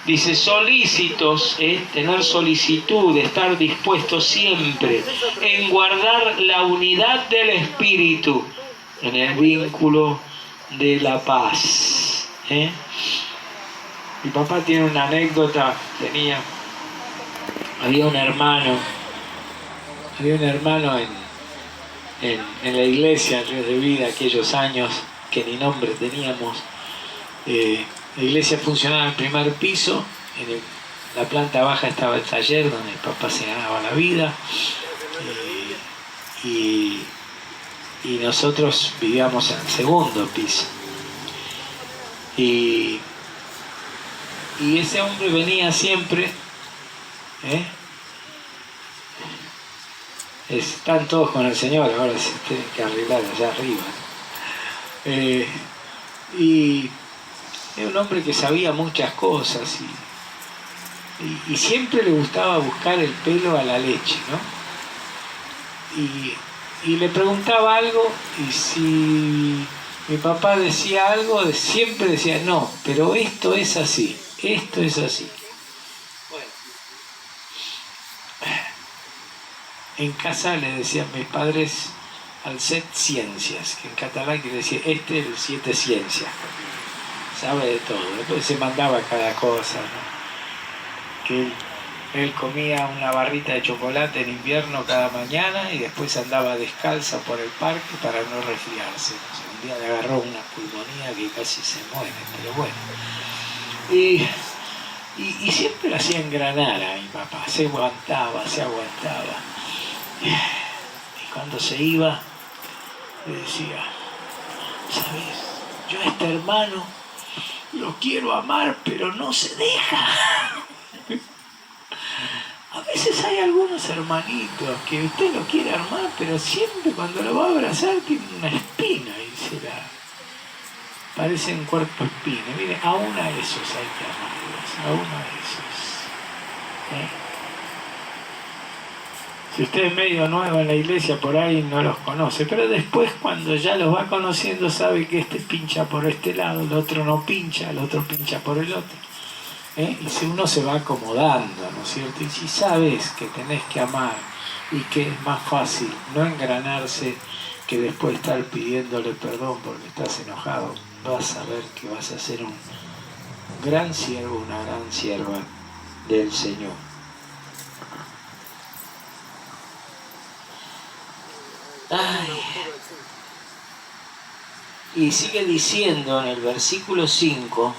Dice solícitos, tener solicitud, estar dispuesto siempre en guardar la unidad del Espíritu, en el vínculo de la paz. Mi papá tiene una anécdota, había un hermano en la iglesia, en Ríos de Vida, aquellos años que ni nombre teníamos. La iglesia funcionaba en el primer piso, en la planta baja estaba el taller donde el papá se ganaba la vida, y nosotros vivíamos en el segundo piso. Y ese hombre venía siempre, están todos con el Señor, ahora se tienen que arreglar allá arriba. Y era un hombre que sabía muchas cosas y siempre le gustaba buscar el pelo a la leche, ¿no? Y le preguntaba algo, y si mi papá decía algo, siempre decía, no, pero esto es así, esto es así. Bueno, en casa le decían mis padres al set ciencias, que en catalán quiere decir este es el 7 ciencias, sabe de todo. Después se mandaba cada cosa, ¿no? Que él comía una barrita de chocolate en invierno cada mañana y después andaba descalza por el parque para no resfriarse. O sea, un día le agarró una pulmonía que casi se muere, pero bueno. Y siempre lo hacía engranar a mi papá, se aguantaba. Y cuando se iba, le decía, ¿sabes? Yo a este hermano lo quiero amar, pero no se deja. A veces hay algunos hermanitos que usted lo quiere armar, pero siempre cuando lo va a abrazar tiene una espina y se la... parece un cuerpo espina. Mire, aún a esos hay que amarlos, aún a esos. Si usted es medio nuevo en la iglesia, por ahí no los conoce, pero después cuando ya los va conociendo sabe que este pincha por este lado, el otro no pincha, el otro pincha por el otro. Y si uno se va acomodando, ¿no es cierto? Y si sabes que tenés que amar y que es más fácil no engranarse que después estar pidiéndole perdón porque estás enojado, vas a ver que vas a ser un gran siervo, una gran sierva del Señor. Ay. Y sigue diciendo en el versículo 5,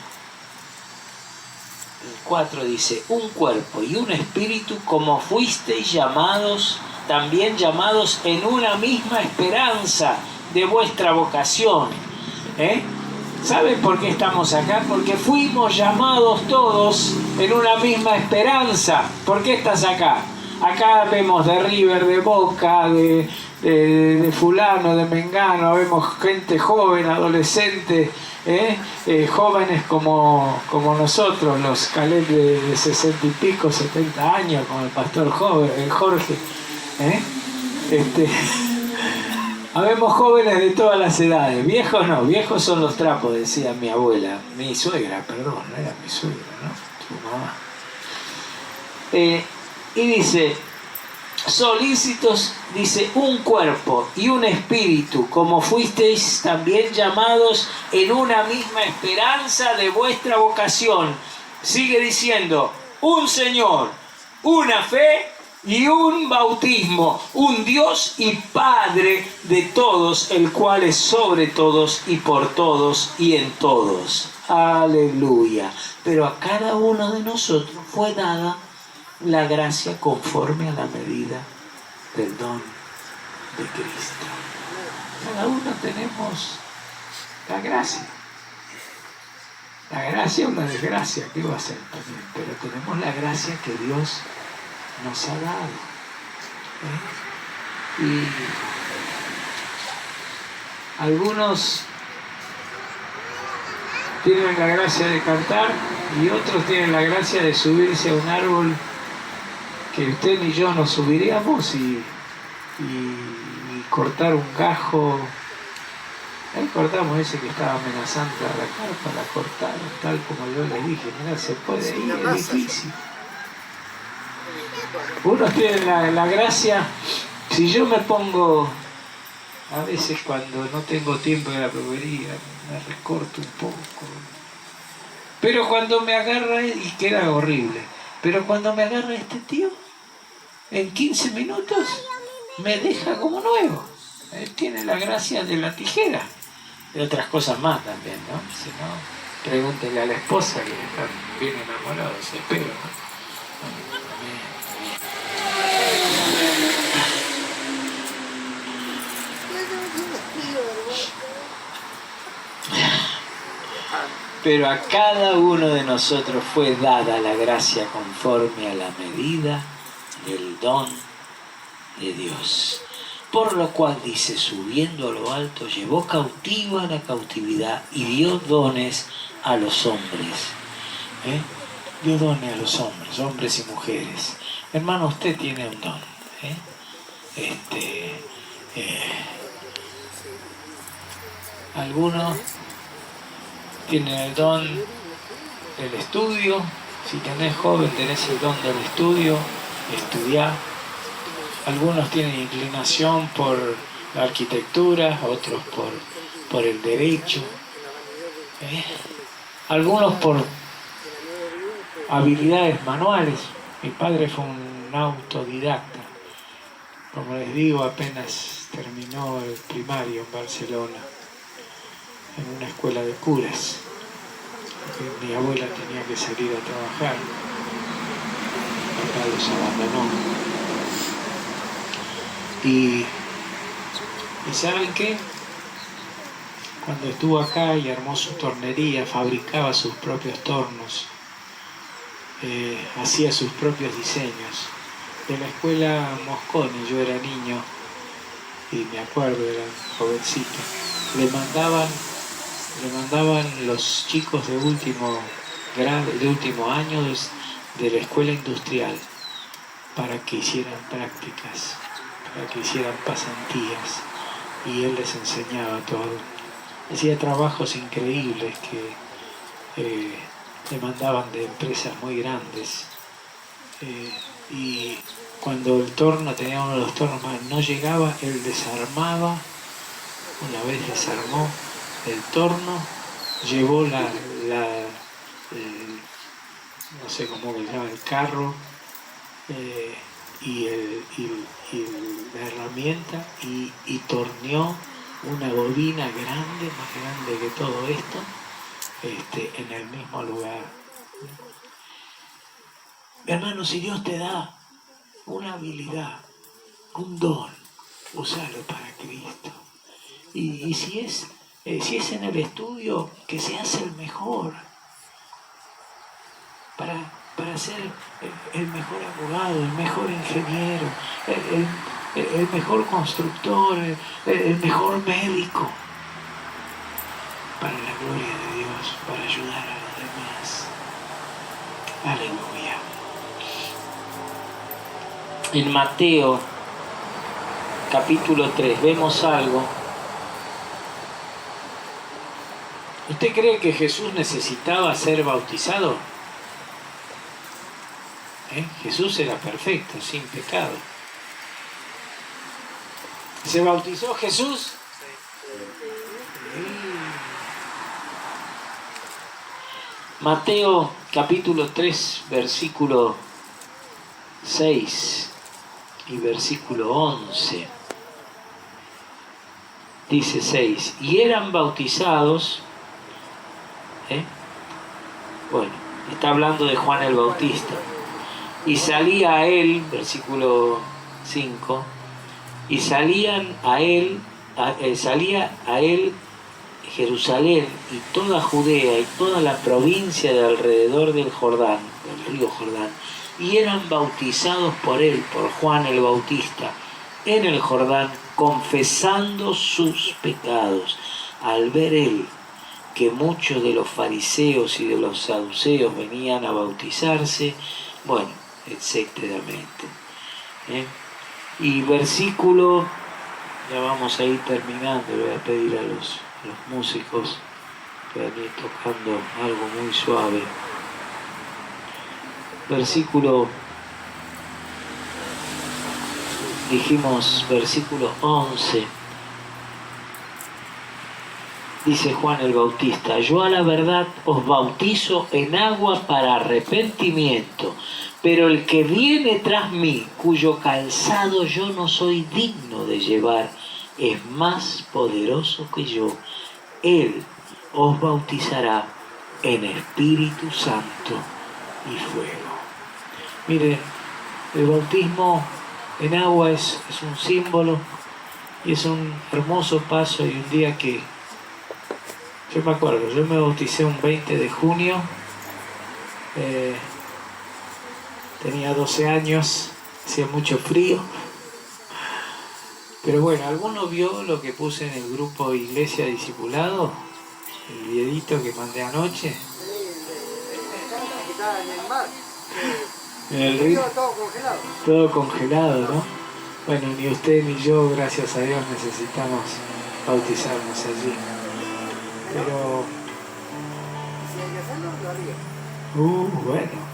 el 4 dice, un cuerpo y un espíritu como fuisteis llamados, también llamados en una misma esperanza de vuestra vocación. ¿Saben por qué estamos acá? Porque fuimos llamados todos en una misma esperanza. ¿Por qué estás acá? Acá vemos de River, de Boca, de fulano, de mengano, vemos gente joven, adolescente, jóvenes como nosotros, los Caleb de 60 y pico, 70 años, como el pastor joven, Jorge. Habemos jóvenes de todas las edades, viejos no, viejos son los trapos, decía mi abuela, mi suegra, perdón, no era mi suegra, ¿no? Su mamá. Y dice, solícitos, dice, un cuerpo y un espíritu, como fuisteis también llamados en una misma esperanza de vuestra vocación. Sigue diciendo, un Señor, una fe y un bautismo, un Dios y Padre de todos, el cual es sobre todos y por todos y en todos. Aleluya. Pero a cada uno de nosotros fue dada la gracia conforme a la medida del don de Cristo. Cada uno tenemos la gracia. La gracia o la desgracia, ¿qué va a ser también? Pero tenemos la gracia que Dios nos ha dado. Y algunos tienen la gracia de cantar y otros tienen la gracia de subirse a un árbol que usted ni yo nos subiríamos y cortar un gajo. Ahí cortamos ese que estaba amenazando a la carpa, la cortaron tal como yo les dije. Mirá, se puede ir, es difícil. Unos tienen la gracia. Si yo me pongo, a veces cuando no tengo tiempo de la peluquería, me recorto un poco. Pero cuando me agarra, y queda horrible, pero cuando me agarra este tío, en 15 minutos me deja como nuevo. Él tiene la gracia de la tijera. De otras cosas más también, ¿no? Si no, pregúntele a la esposa que están bien enamorados, espero, ¿no? Pero a cada uno de nosotros fue dada la gracia conforme a la medida del don de Dios. Por lo cual dice, subiendo a lo alto, llevó cautiva la cautividad y dio dones a los hombres. dio dones a los hombres, hombres y mujeres. Hermano, usted tiene un don. Algunos tienen el don del estudio. Si tenés joven, tenés el don del estudio, estudiar. Algunos tienen inclinación por la arquitectura, otros por el derecho. Algunos por habilidades manuales. Mi padre fue un autodidacta. Como les digo, apenas terminó el primario en Barcelona, en una escuela de curas. Mi abuela tenía que salir a trabajar. Mi papá los abandonó. Y ¿saben qué? Cuando estuvo acá y armó su tornería, fabricaba sus propios tornos, hacía sus propios diseños. De la escuela Mosconi, yo era niño y me acuerdo, era jovencito, le mandaban los chicos de último grado, de último año de la escuela industrial para que hicieran prácticas, para que hicieran pasantías, y él les enseñaba todo. Hacía trabajos increíbles que le mandaban de empresas muy grandes, y cuando el torno, tenía uno de los tornos más, no llegaba, él desarmaba. Una vez desarmó el torno, llevó no sé cómo se llama, el carro, y la herramienta, y torneó una bobina grande, más grande que todo esto, en el mismo lugar. Hermano, si Dios te da una habilidad, un don, usalo para Cristo. Y si es en el estudio, que seas el mejor, para ser el mejor abogado, el mejor ingeniero, el mejor constructor, el mejor médico, para la gloria de Dios, para ayudar a los demás. Aleluya. En Mateo capítulo 3 vemos algo. ¿Usted cree que Jesús necesitaba ser bautizado? Jesús era perfecto, sin pecado. ¿Se bautizó Jesús? Mateo capítulo 3, versículo 6 y versículo 11. Dice 6, y eran bautizados, bueno, está hablando de Juan el Bautista, y salía a él, versículo 5, y salía a él Jerusalén y toda Judea y toda la provincia de alrededor del Jordán, del río Jordán, y eran bautizados por él, por Juan el Bautista, en el Jordán, confesando sus pecados. Al ver él que muchos de los fariseos y de los saduceos venían a bautizarse, bueno, etcéteramente. Y versículo, ya vamos a ir terminando, le voy a pedir a los músicos que van a ir tocando algo muy suave. Versículo, dijimos versículo 11, dice Juan el Bautista, yo a la verdad os bautizo en agua para arrepentimiento, pero el que viene tras mí, cuyo calzado yo no soy digno de llevar, es más poderoso que yo. Él os bautizará en Espíritu Santo y fuego. Mire, el bautismo en agua es un símbolo y es un hermoso paso, y un día que yo me acuerdo, yo me bauticé un 20 de junio, tenía 12 años, hacía mucho frío, pero bueno, ¿alguno vio lo que puse en el grupo Iglesia Discipulado? El videito que mandé anoche. acá en el mar. En el El río. río todo congelado. Todo congelado, ¿no? Bueno, ni usted ni yo, gracias a Dios, necesitamos bautizarnos allí. Pero, Si hay que hacerlo, lo haría. bueno.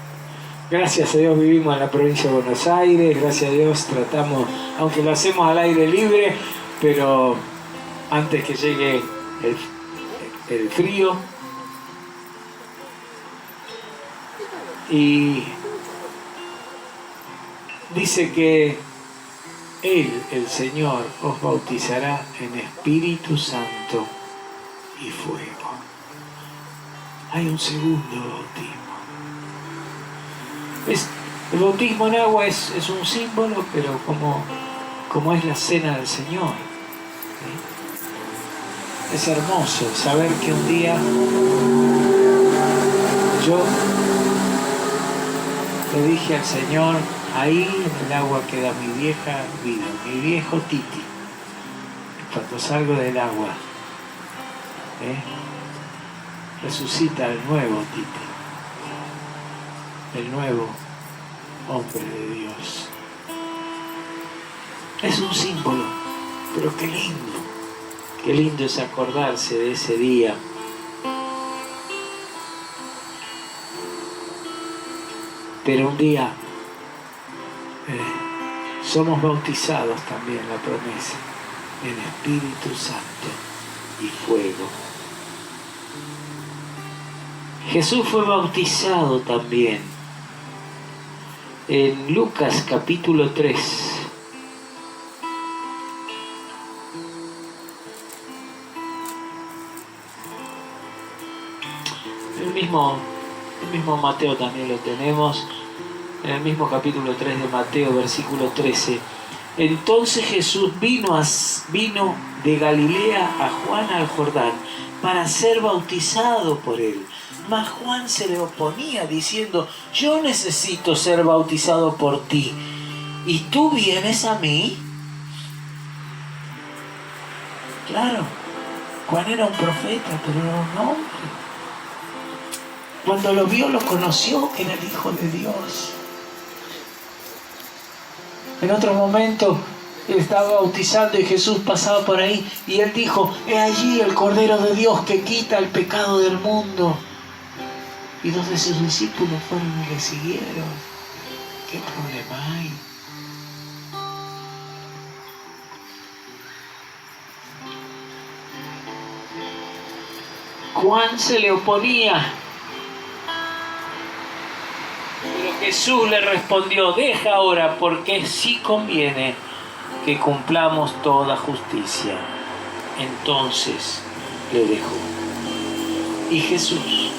Gracias a Dios vivimos en la provincia de Buenos Aires, gracias a Dios tratamos, aunque lo hacemos al aire libre, pero antes que llegue el frío. Y dice que Él, el Señor, os bautizará en Espíritu Santo y fuego. Hay un segundo bautismo. El bautismo en agua es un símbolo, pero como es la cena del Señor. ¿Sí? Es hermoso saber que un día yo le dije al Señor, ahí en el agua queda mi vieja vida, mi viejo Titi. Y cuando salgo del agua, resucita el nuevo Titi, el nuevo hombre de Dios. Es un símbolo, pero qué lindo es acordarse de ese día. Pero un día somos bautizados también, la promesa, en Espíritu Santo y fuego. Jesús fue bautizado también en Lucas capítulo 3. El mismo Mateo también lo tenemos, en el mismo capítulo 3 de Mateo, versículo 13. Entonces Jesús vino de Galilea a Juan al Jordán para ser bautizado por él. Mas Juan se le oponía diciendo, yo necesito ser bautizado por ti, ¿y tú vienes a mí? Claro, Juan era un profeta, pero era un hombre. Cuando lo vio, lo conoció, que era el Hijo de Dios. En otro momento, él estaba bautizando y Jesús pasaba por ahí y él dijo, he allí el Cordero de Dios que quita el pecado del mundo. Y dos de sus discípulos fueron y le siguieron. ¿Qué problema hay? Juan se le oponía. Pero Jesús le respondió, deja ahora, porque sí conviene que cumplamos toda justicia. Entonces le dejó. Y Jesús,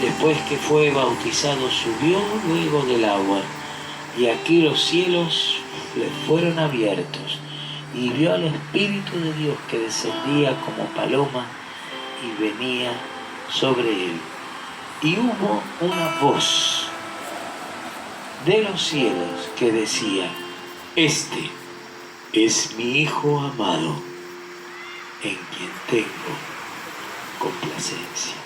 después que fue bautizado, subió luego del agua, y aquí los cielos le fueron abiertos, y vio al Espíritu de Dios que descendía como paloma y venía sobre él. Y hubo una voz de los cielos que decía, este es mi Hijo amado, en quien tengo complacencia.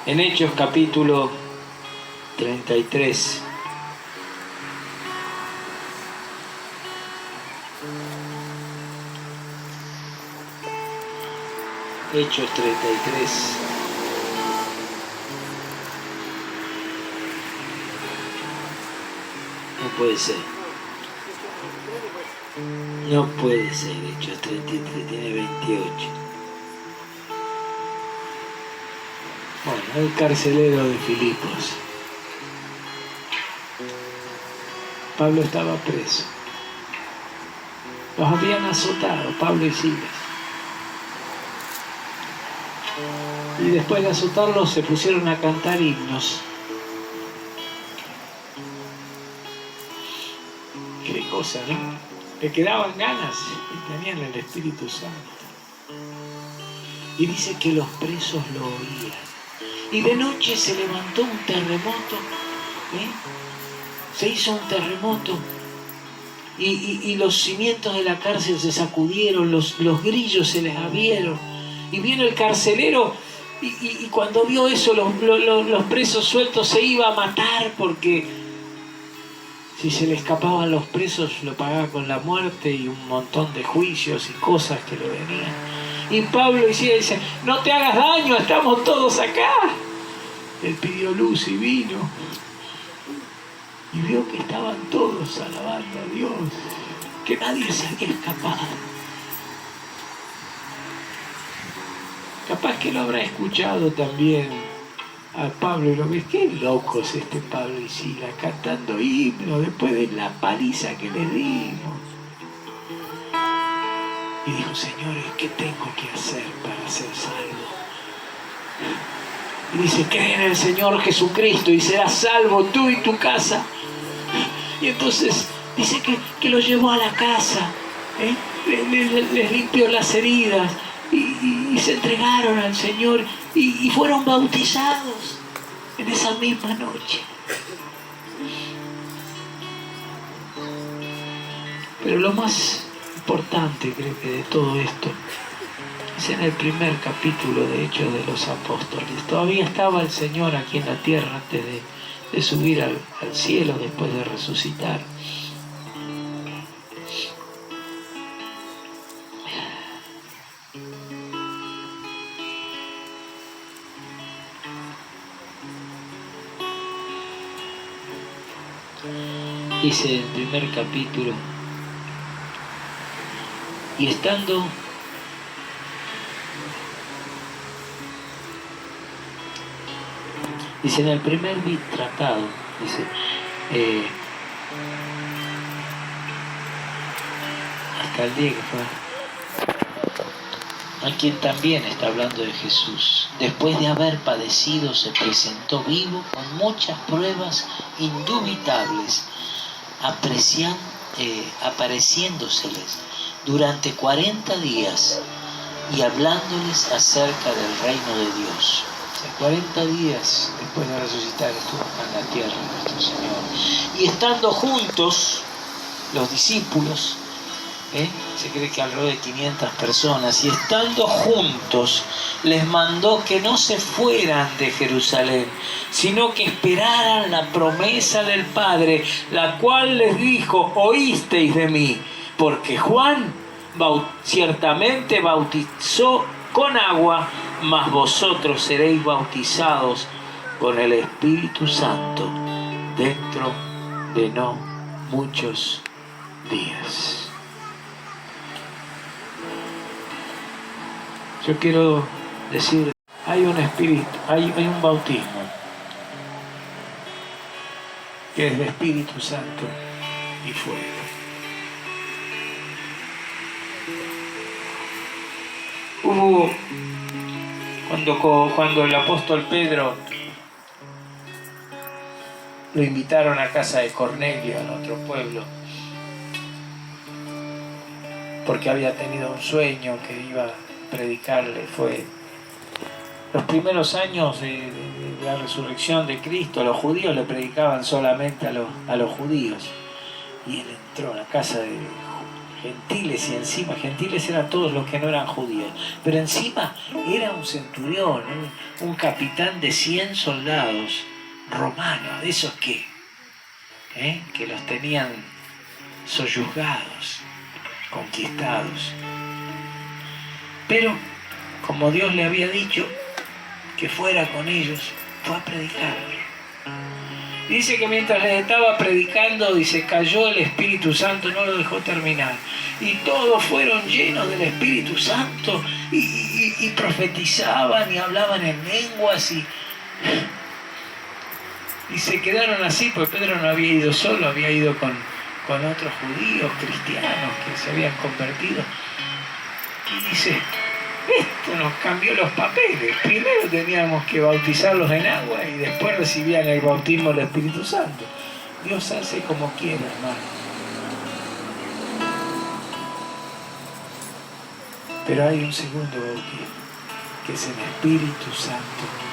En Hechos capítulo 33, Hechos 33, no puede ser, no puede ser, Hechos 33 tiene 28. Bueno, el carcelero de Filipos. Pablo estaba preso. Los habían azotado, Pablo y Silas. Y después de azotarlos se pusieron a cantar himnos. Qué cosa, ¿no? Le quedaban ganas y tenían el Espíritu Santo. Y dice que los presos lo oían. Y de noche se levantó un terremoto, se hizo un terremoto y los cimientos de la cárcel se sacudieron, los grillos se les abrieron Y viene el carcelero y cuando vio eso, los presos sueltos se iba a matar, porque si se le escapaban los presos lo pagaba con la muerte y un montón de juicios y cosas que le venían. Y Pablo dice, no te hagas daño, estamos todos acá. Él pidió luz y vino. Y vio que estaban todos alabando a Dios, que nadie se había escapado. Capaz que lo habrá escuchado también a Pablo y lo ves, qué loco es este Pablo y Silas cantando himnos después de la paliza que les dimos. Y dijo, señores, ¿qué tengo que hacer para ser salvo? Y dice, cree en el Señor Jesucristo y serás salvo tú y tu casa. Y entonces dice que lo llevó a la casa, les limpió las heridas y se entregaron al Señor y fueron bautizados en esa misma noche. Pero lo más importante, creo que de todo esto, es en el primer capítulo de Hechos de los Apóstoles. Todavía estaba el Señor aquí en la tierra antes de subir al cielo después de resucitar. Dice el primer capítulo, y estando dice en el primer tratado, dice, hasta el día que fue, a quien también está hablando de Jesús, después de haber padecido, se presentó vivo con muchas pruebas indubitables, apareciéndoseles durante 40 días y hablándoles acerca del reino de Dios. 40 días después de resucitar estuvo acá en la tierra nuestro Señor. Y estando juntos los discípulos, se cree que alrededor de 500 personas, y estando juntos les mandó que no se fueran de Jerusalén, sino que esperaran la promesa del Padre, la cual les dijo, oísteis de mí, porque Juan ciertamente bautizó con agua, mas vosotros seréis bautizados con el Espíritu Santo dentro de no muchos días. Yo quiero decir, hay un espíritu, hay un bautismo que es de Espíritu Santo y fuego. Hubo cuando el apóstol Pedro lo invitaron a casa de Cornelio, en otro pueblo, porque había tenido un sueño que iba a predicarle. Fue los primeros años de la resurrección de Cristo, los judíos le predicaban solamente a los judíos, y él entró a la casa de gentiles, y encima gentiles eran todos los que no eran judíos, pero encima era un centurión, un capitán de 100 soldados romanos, de esos que los tenían soyugados, conquistados. Pero como Dios le había dicho que fuera con ellos, fue a predicar. Y dice que mientras les estaba predicando, dice, cayó el Espíritu Santo, no lo dejó terminar. Y todos fueron llenos del Espíritu Santo y profetizaban y hablaban en lenguas y se quedaron así, porque Pedro no había ido solo, había ido con otros judíos cristianos que se habían convertido. Y dice, esto nos cambió los papeles. Primero teníamos que bautizarlos en agua y después recibían el bautismo del Espíritu Santo. Dios hace como quiere, hermano. Pero hay un segundo bautismo, que es el Espíritu Santo.